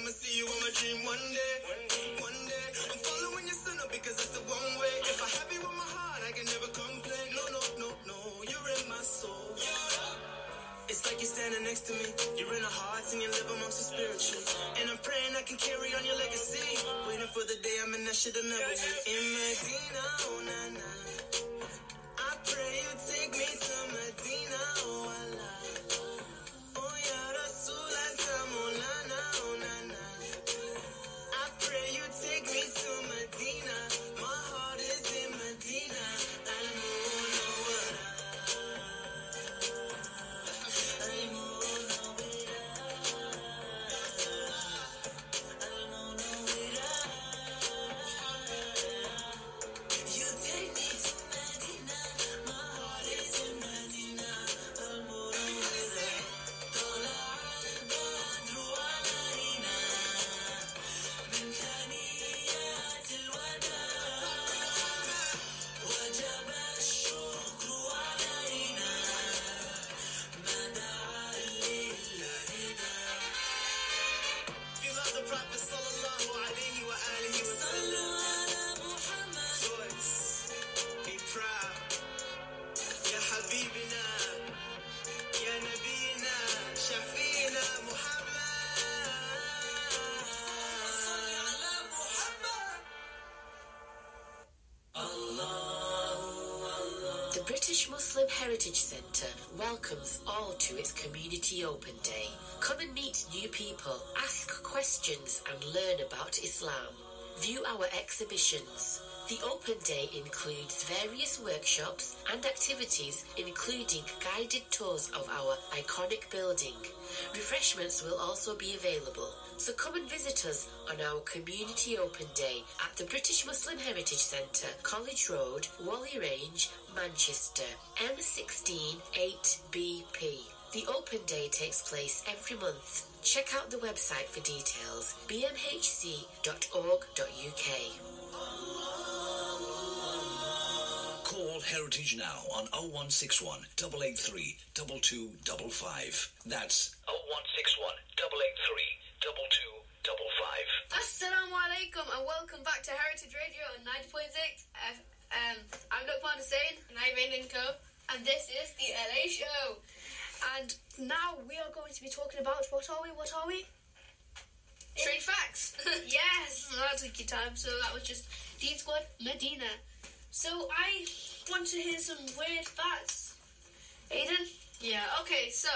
see you in my dream one day. One day, I'm following your sunnah because that's the one way. If I have you in my heart, I can never complain. No, you're in my soul. It's like you're standing next to me. You're in our hearts and you live amongst the spiritual. And I'm praying I can carry on your legacy. Waiting for the day I'm in that shit I'll never meet. In Medina, oh na na. I pray you take me to Medina, oh Allah. Oh ya Rasul anta Maulana, oh na na. I pray you take me to Medina. My heart is in Medina. The British Muslim Heritage Centre welcomes all to its Community Open Day. Come and meet new people, ask questions and learn about Islam. View our exhibitions. The Open Day includes various workshops and activities including guided tours of our iconic building. Refreshments will also be available, so come and visit us on our Community Open Day at the British Muslim Heritage Centre, College Road, Whalley Range, Manchester, M16 8BP. The Open Day takes place every month. Check out the website for details, bmhc.org.uk. Call Heritage now on 0161 883 2255. That's 0161 883 2255. Assalamu alaikum and welcome back to Heritage Radio on 90.6 I'm Luqman Hussain and I'm Rain Co. And this is the LA Show. And now we are going to be talking about what are we? Strange facts. Yes, that took your time. So that was just Dean Squad Medina. So I want to hear some weird facts. Aiden? Yeah, okay, so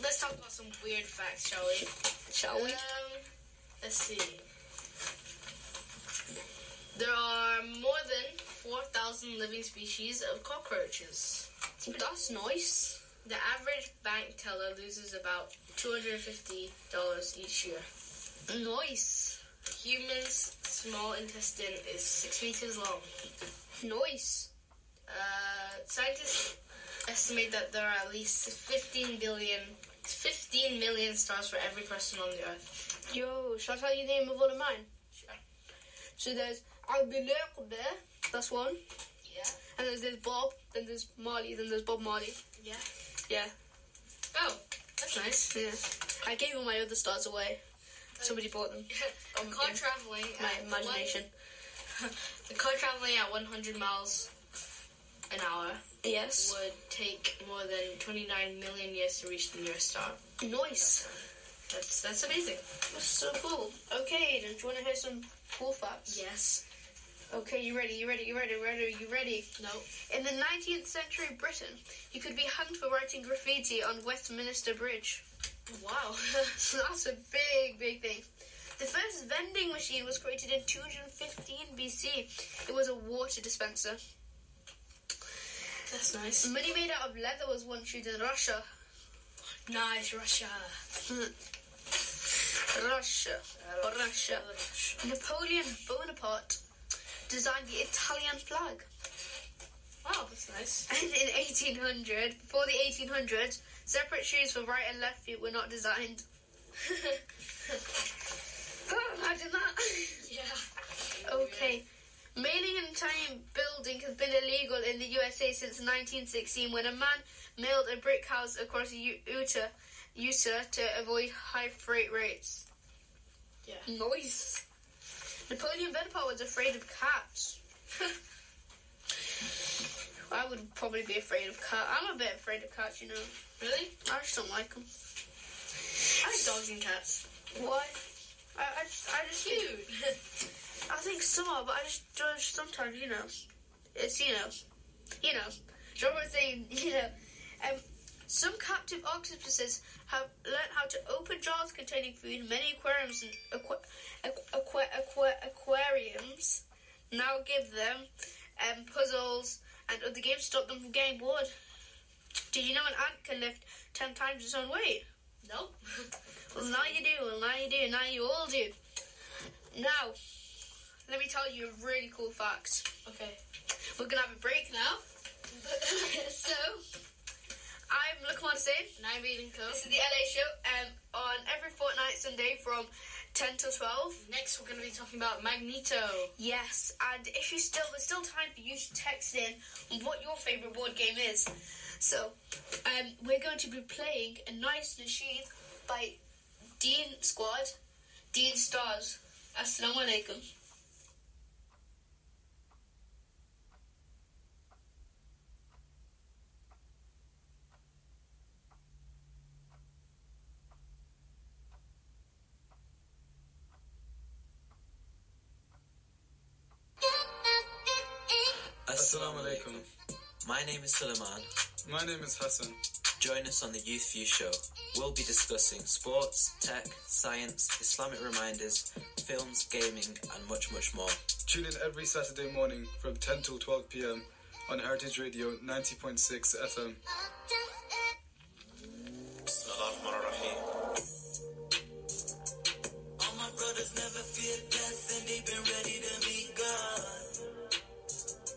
let's talk about some weird facts, shall we? Let's see. There are more than 4,000 living species of cockroaches. That's nice. The average bank teller loses about $250 each year. Nice. Humans' small intestine is 6 meters long. Nice. Scientists estimate that there are at least 15 million stars for every person on the Earth. Yo, shall I tell you the name of one of mine? Sure. So there's Albileq there, that's one. Yeah. And there's Bob, then there's Marley, then there's Bob Marley. Yeah. Yeah. Oh, that's nice. Yeah. I gave all my other stars away. Somebody bought them. The car traveling the car traveling at 100 miles an hour. Yes. Would take more than 29 million years to reach the nearest star. Nice. That's amazing. That's so cool. Okay, Aiden, do you want to hear some cool facts? Yes. Okay, you ready? You ready? No. In the 19th century Britain, you could be hanged for writing graffiti on Westminster Bridge. Wow. So that's a big thing. The first vending machine was created in 215 BC. It was a water dispenser. That's nice. Money made out of leather was once used in Russia. Nice, Russia. Russia. Napoleon Bonaparte designed the Italian flag. Wow, that's nice. And in 1800, before the 1800s, separate shoes for right and left feet were not designed. Imagine that. Yeah. Okay. Mailing in time building has been illegal in the USA since 1916 when a man mailed a brick house across Utah to avoid high freight rates. Yeah. Nice. Napoleon Bonaparte was afraid of cats. I would probably be afraid of cats. I'm a bit afraid of cats, you know. Really? I just don't like them. I like dogs and cats. Why? I just Cute. I think some are, but I just sometimes, you know, it's, you know, Robert saying, some captive octopuses have learned how to open jars containing food. Many aquariums and aquariums now give them puzzles and other games to stop them from getting bored. Did you know an ant can lift 10 times its own weight? No. Well, now you do. Now you all do. Now, let me tell you a really cool fact. Okay. We're going to have a break now. So, I'm Lukman Hussain. And I'm Aiden Coe. This is the LA Show on every fortnight Sunday from 10 to 12. Next, we're going to be talking about Magneto. Yes, and if there's still time for you to text in what your favourite board game is. So, we're going to be playing A Nice Nasheed by Dean Squad, Dean Stars. Assalamu alaikum. Assalamu alaikum. My name is Suleiman. My name is Hassan. Join us on the Youth View Show. We'll be discussing sports, tech, science, Islamic reminders, films, gaming, and much, much more. Tune in every Saturday morning from 10 till 12 p.m. on Heritage Radio 90.6 FM. All my brothers never fear death and they've been ready to meet God.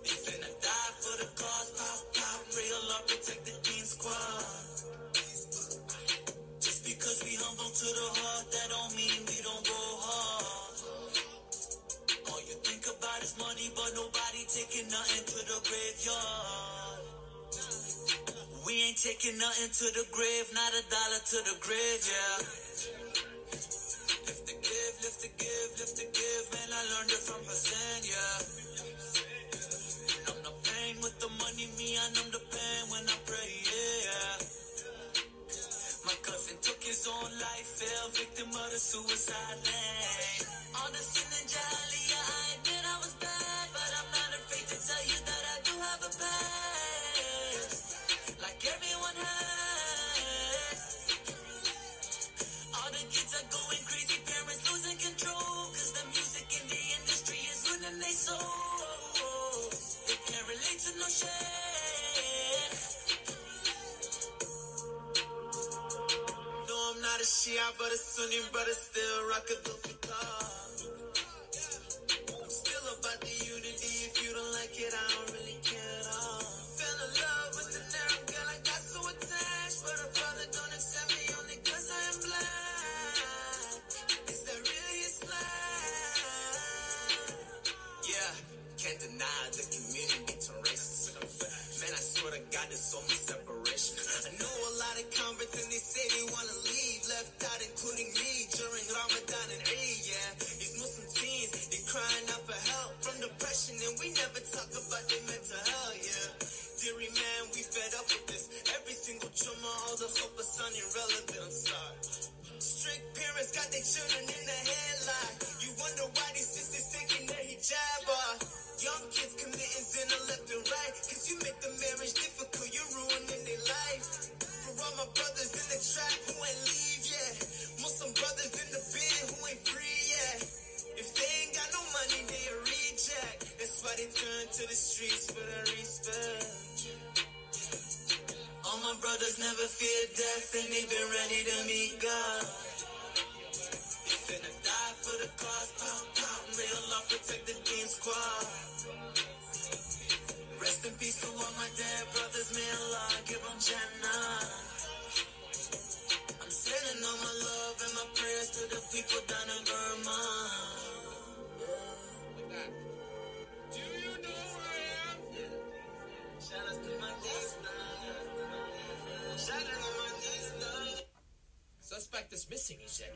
They finna die for the cause, pop, pop, pray Allah protect the Dean Squad. Just because we humble to the heart, that don't mean we don't go hard. All you think about is money, but nobody taking nothing to the graveyard. We ain't taking nothing to the grave, not a dollar to the grave, yeah. Lift the give, man, I learned it from Hassan, yeah. Numb the pain with the money, me, I numb the pain when I pray, yeah. My cousin took his own life, fell victim of the suicide lane. All the sin and jahiliyyah, I admit I was bad, but I'm not afraid to tell you that I do have a past, like everyone has. All the kids are going crazy, parents losing control, cause the music in the industry is ruining their soul. They can't relate to no shit. No, I'm not a Shia, but a Sunni, but I still rock a Dhulfiqar. I'm still about the unity, if you don't like it, I don't really care at all. Fell in love with the narrow girl, I got so attached, but her father don't accept me only cause I am black. Is that really Islam? Yeah, can't deny the community to racist. Man, I swear to God, there's so much separation. I know a lot of converts and they say they wanna leave, left out including me during Ramadan and Eid, yeah. These Muslim teens, they crying out for help from depression and we never talk about their mental health, yeah. Deary man, we fed up with this. Every single Juma, all the hope is on irrelevant, I'm sorry. Strict parents got their children in the headlock. You wonder why these sisters taking their hijab off. Young kids committing zina left and right, cause you make the marriage difficult, you're ruining their life. For all my brothers in the trap who ain't leave yet, Muslim brothers in the bin who ain't free yet. If they ain't got no money, they a reject. That's why they turn to the streets for the respect. All my brothers never fear death and they've been ready to meet God. They finna die for the cause, pop, pop, may Allah protect the Dean Squad. Rest in peace to all my dead brothers, may Allah give them Jannah. I'm sending all my love and my prayers to the people down in Burma. Like that. Do you know who I am? Shout out to my Disney. Shout out to my Disney. Suspect is missing, he said.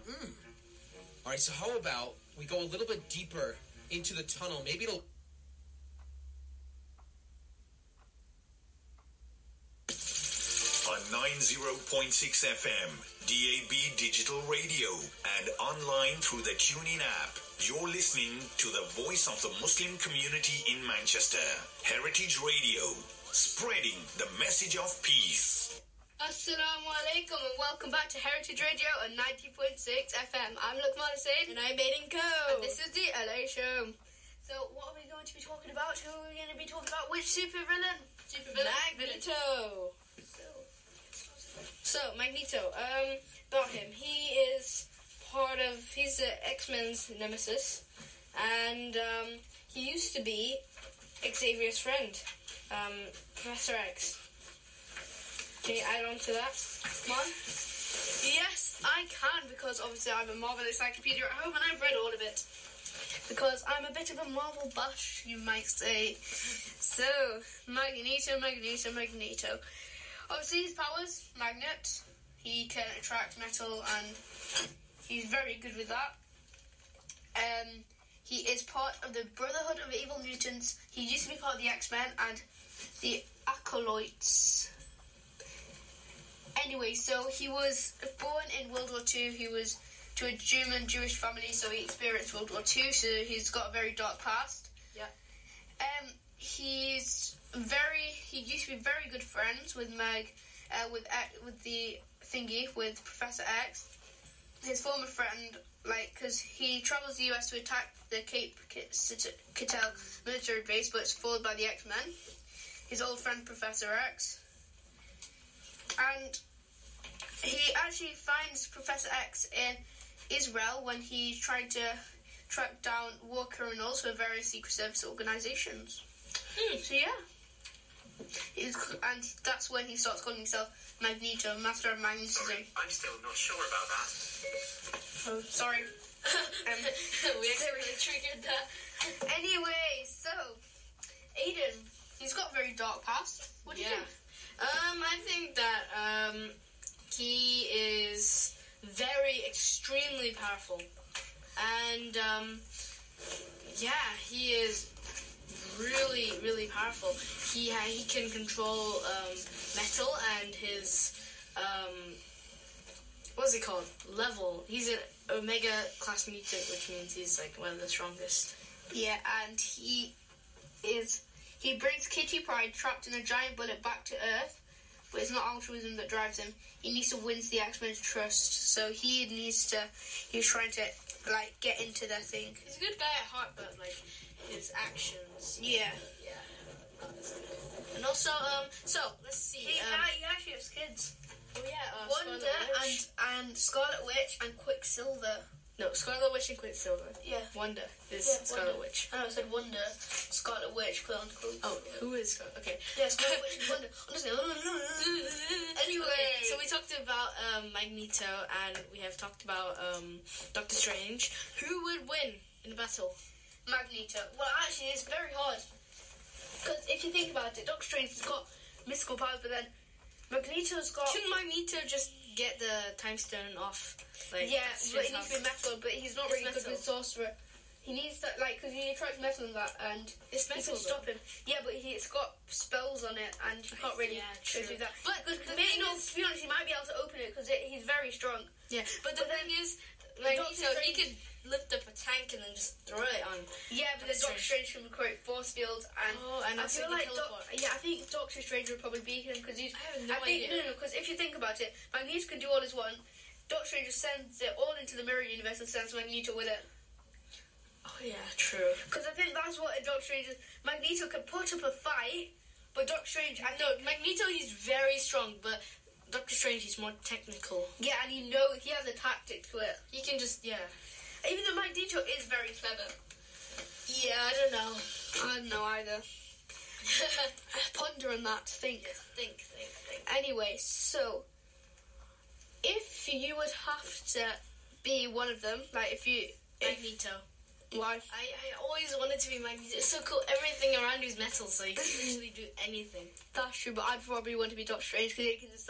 All right, so how about we go a little bit deeper into the tunnel? Maybe it'll... On 90.6 FM, DAB Digital Radio, and online through the TuneIn app, you're listening to the voice of the Muslim community in Manchester. Heritage Radio, spreading the message of peace. Assalamu alaikum and welcome back to Heritage Radio on 90.6 FM. I'm Luqman Hussain. And I'm Baden Co. And this is the LA Show. So what are we going to be talking about? Who are we going to be talking about? Which supervillain? Magneto. So, Magneto, about him. He is he's the X-Men's nemesis, and he used to be Xavier's friend, Professor X. Can you add on to that? Come on. Yes, I can, because obviously I have a Marvel encyclopedia at home and I've read all of it. Because I'm a bit of a Marvel bush, you might say. So, Magneto. Obviously his powers, magnet. He can attract metal and he's very good with that. He is part of the Brotherhood of Evil Mutants. He used to be part of the X-Men and the Acolytes. Anyway, so he was born in World War II. He was to a German Jewish family, so he experienced World War II, so he's got a very dark past. Yeah. He used to be very good friends with Meg, with Professor X. His former friend, because he travels to the US to attack the Cape Canaveral military base, but it's followed by the X-Men. His old friend, Professor X. And he actually finds Professor X in Israel when he's trying to track down war criminals for various Secret Service organizations. So yeah. And that's when he starts calling himself Magneto, Master of Magnetism. Sorry, I'm still not sure about that. Oh, sorry. We accidentally triggered that. Anyway, so Aiden, he's got a very dark past. What do you think? I think that he is extremely powerful, and he is really, really powerful. He can control metal and his what's it called? Level. He's an Omega class mutant, which means he's like one of the strongest. Yeah, and he brings Kitty Pryde trapped in a giant bullet back to Earth, but it's not altruism that drives him. He needs to win the X-Men's trust, so he's trying to get into their thing. He's a good guy at heart, but his actions. Yeah. And also, so let's see. He actually has kids. Oh yeah, Wonder and Scarlet Witch and Quicksilver. No, Scarlet Witch and Quicksilver. Yeah. Wonder is Scarlet Witch. I know, I said Wonder. Scarlet Witch, quote unquote. Oh, who is Scarlet? Okay. Yeah, Scarlet Witch and Wonder. Honestly, Anyway, so we talked about Magneto and we have talked about Doctor Strange. Who would win in a battle? Magneto. Well, actually, it's very hard. Because if you think about it, Doctor Strange has got mystical powers, but then Magneto's got... Shouldn't Magneto just get the time stone off? But it needs to be metal, but he's not really good with sorcerer. He needs that, because he attracts metal and that, and it's metal, he can stop him. Yeah, but it's got spells on it, and you can't really go through that. But to be honest, he might be able to open it, because he's very strong. Yeah, but the thing is, Magneto, he could lift up a tank and then just throw it on. Yeah, but then Doctor Strange can create force fields, and I feel like I think Doctor Strange would probably beat him because he's. I have no idea. No, because if you think about it, Magneto can do all his one. Doctor Strange just sends it all into the mirror universe and sends Magneto with it. Oh yeah, true. Because I think that's what Doctor Strange is. Magneto can put up a fight, but Doctor Strange. Magneto he's very strong, but Doctor Strange he's more technical. Yeah, and he has a tactic to it. He can just Even though Magneto is very clever. Yeah, I don't know. I don't know either. Ponder on that. Think. Think. Anyway, so if you would have to be one of them, like if you... Magneto. Why? I always wanted to be Magneto. It's so cool. Everything around you is metal, so you can literally do anything. That's true, but I'd probably want to be Doctor Strange because he can just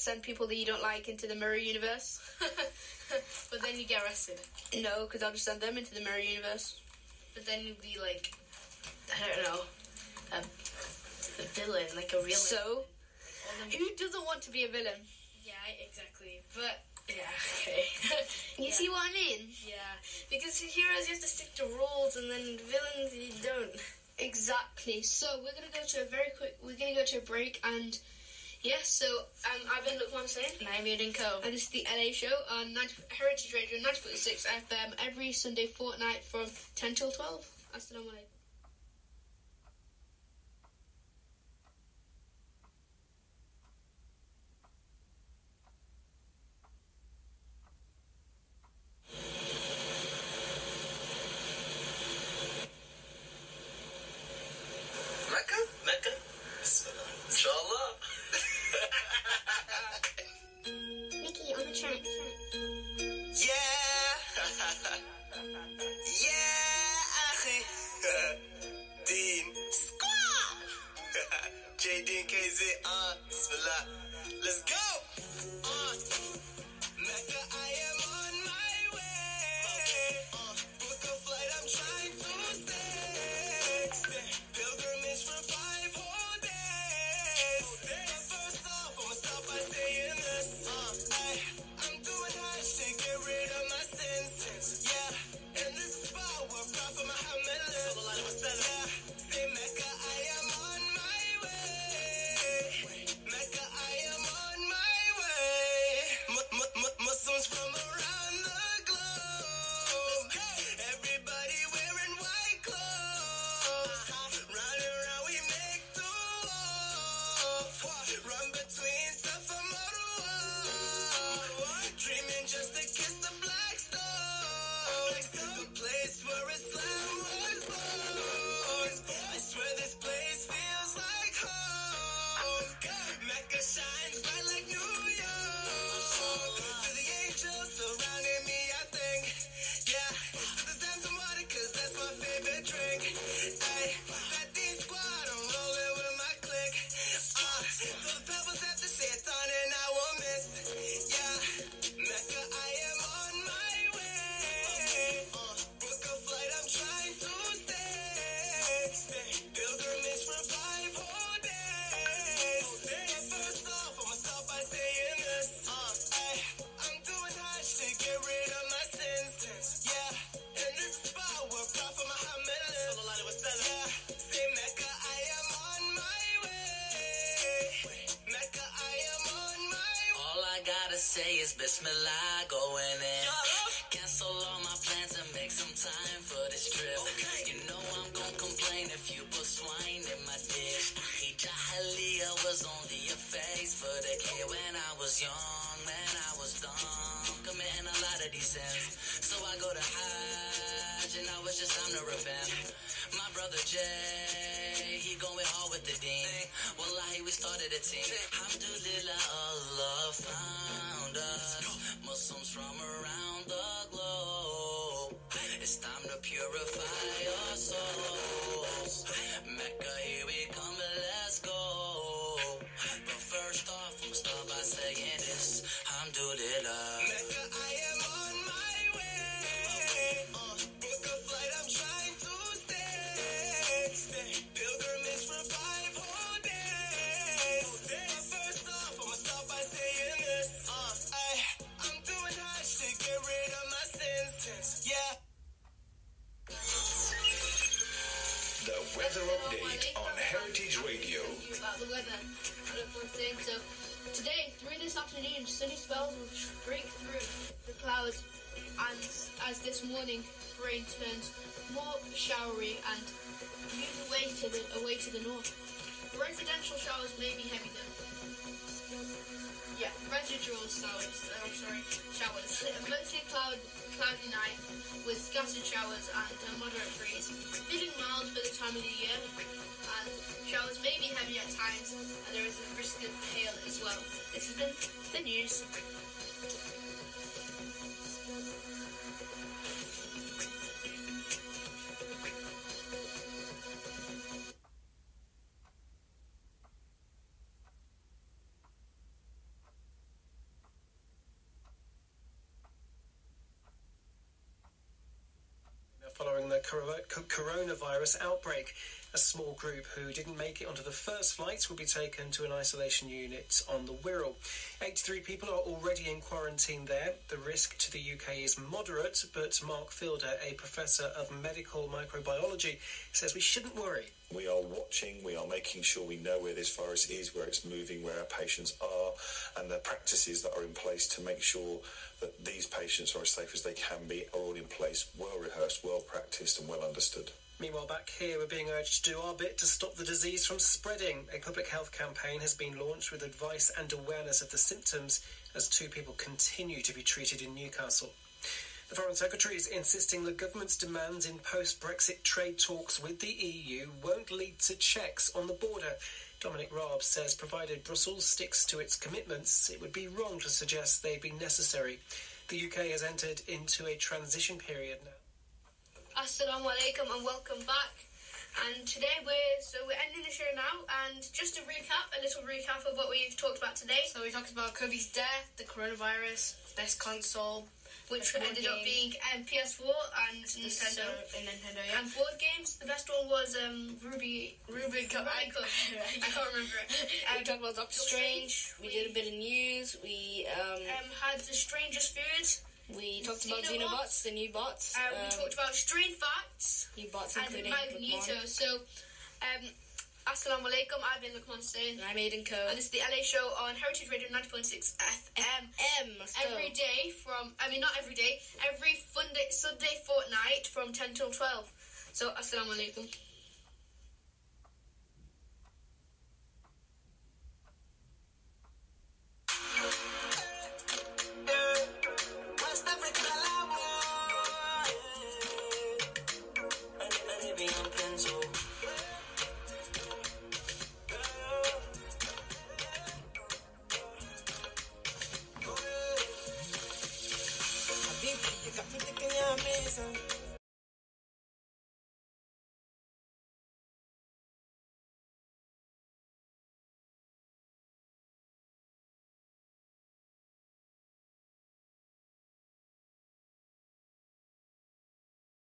send people that you don't like into the mirror universe. But then you get arrested. No, because I'll just send them into the mirror universe. But then you'd be like, I don't know, a villain, like a real... So, who doesn't want to be a villain? Yeah, exactly. But, yeah, okay. You see what I mean? Yeah, because heroes, you have to stick to rules, and then villains, you don't. Exactly. So, we're going to go to a break, and... Yes, so I've been Look What I'm Saying. And I'm Ian Co. And this is the LA show on Heritage Radio 90.6 FM every Sunday fortnight from 10 till 12. Assalamu alaikum. Mecca? Inshallah. Mickey on the track. Yeah. Yeah, akhi. Dean. Squaw. JD and KZ. Bismillah. Let's go. Mecca, I am on my way. Book a flight, I'm trying to stay. Pilgrimage for 5 whole days. But first off, I'ma start by saying this. I'm doing Hajj to get rid of my sins. Yeah, and this is about what Prophet Muhammad lived. Yeah, say Mecca, I am on my way. Mecca, I am on my way. Muslims from around the globe. Everybody wearing white clothes. Round and round we make dua. Run between Safa and Marwa. Dreaming just to kiss the black stone. The place where Islam was born. I swear this place feels like home. Mecca shines bright like New York. To the angels surrounding me, I think. Yeah, to the Zamzam water, cause that's my favorite drink. Ay, that Dean squad, I'm rolling with my clique. Throw the pebbles at the Satan and I won't miss. Yeah, Mecca, I am on my way. Book a flight, I'm trying to stay. Pilgrimage for 5 whole days. But first off, I'ma start by saying this. I'm doing Hajj to get rid of my sins. Yeah, and this is about what Prophet Muhammad lived. Yeah, say Mecca, I am on my way. Mecca, I am on my way. All I gotta say is Bismillah going in. Cancel all my plans and make some time for this trip. You know I'm gonna complain if you put swine in my dish. Jahiliya was only a phase for the kid when I was young. Man, I was dumb, committing a lot of these sins. So I go to Hajj and now it's just time to repent. My brother Jay, he going hard with the deen. Wallahi, we started a team. Alhamdulillah, Allah found us. Muslims from around the globe. It's time to purify our souls. Mecca, here we come, let's go. But first off, I'ma start by saying this. Alhamdulillah. Mecca, I am on my way. Book a flight, I'm trying to stay. Pilgrimage for 5 whole days. But first off, I'ma start by saying this. I'm doing Hajj to get rid of my sins. Yeah. The weather update on Heritage Radio. About the weather. Look what I'm saying. So, today, through this afternoon, sunny spells will break through the clouds, and as this morning, rain turns more showery and moves away to the north. Residential showers may be heavy though. Yeah, residual showers. Showers. Mostly cloudy night with scattered showers and a moderate breeze. Feeling mild for the time of the year, and showers may be heavy at times, and there is a risk of hail as well. This has been the news. Following the coronavirus outbreak, a small group who didn't make it onto the first flights will be taken to an isolation unit on the Wirral. 83 people are already in quarantine there. The risk to the UK is moderate, but Mark Fielder, a professor of medical microbiology, says we shouldn't worry. We are watching, we are making sure we know where this virus is, where it's moving, where our patients are, and the practices that are in place to make sure that these patients are as safe as they can be are all in place, well rehearsed, well practiced and well understood. Meanwhile, back here, we're being urged to do our bit to stop the disease from spreading. A public health campaign has been launched with advice and awareness of the symptoms as 2 people continue to be treated in Newcastle. The Foreign Secretary is insisting the government's demands in post-Brexit trade talks with the EU won't lead to checks on the border. Dominic Raab says provided Brussels sticks to its commitments, it would be wrong to suggest they'd be necessary. The UK has entered into a transition period now. Assalamu alaikum and welcome back. And today we're ending the show now, and just a little recap of what we've talked about today. So we talked about Kobe's death, the coronavirus, best console, which ended up being PS4 and Nintendo. Yeah. And board games, the best one was Rubik Cup. I can't remember it. We talked about Doctor Strange. We did a bit of news. We had the strangest food. We talked about Xenobots, the new bots. We talked about Strain Facts. New bots, and including Magneto. So, Assalamu alaikum. I've been Lukman Hussain. And I'm Aidan Co. And this is the LA show on Heritage Radio 90.6 FM. Every day not every day, every Sunday fortnight from 10 till 12. So, Assalamu alaikum.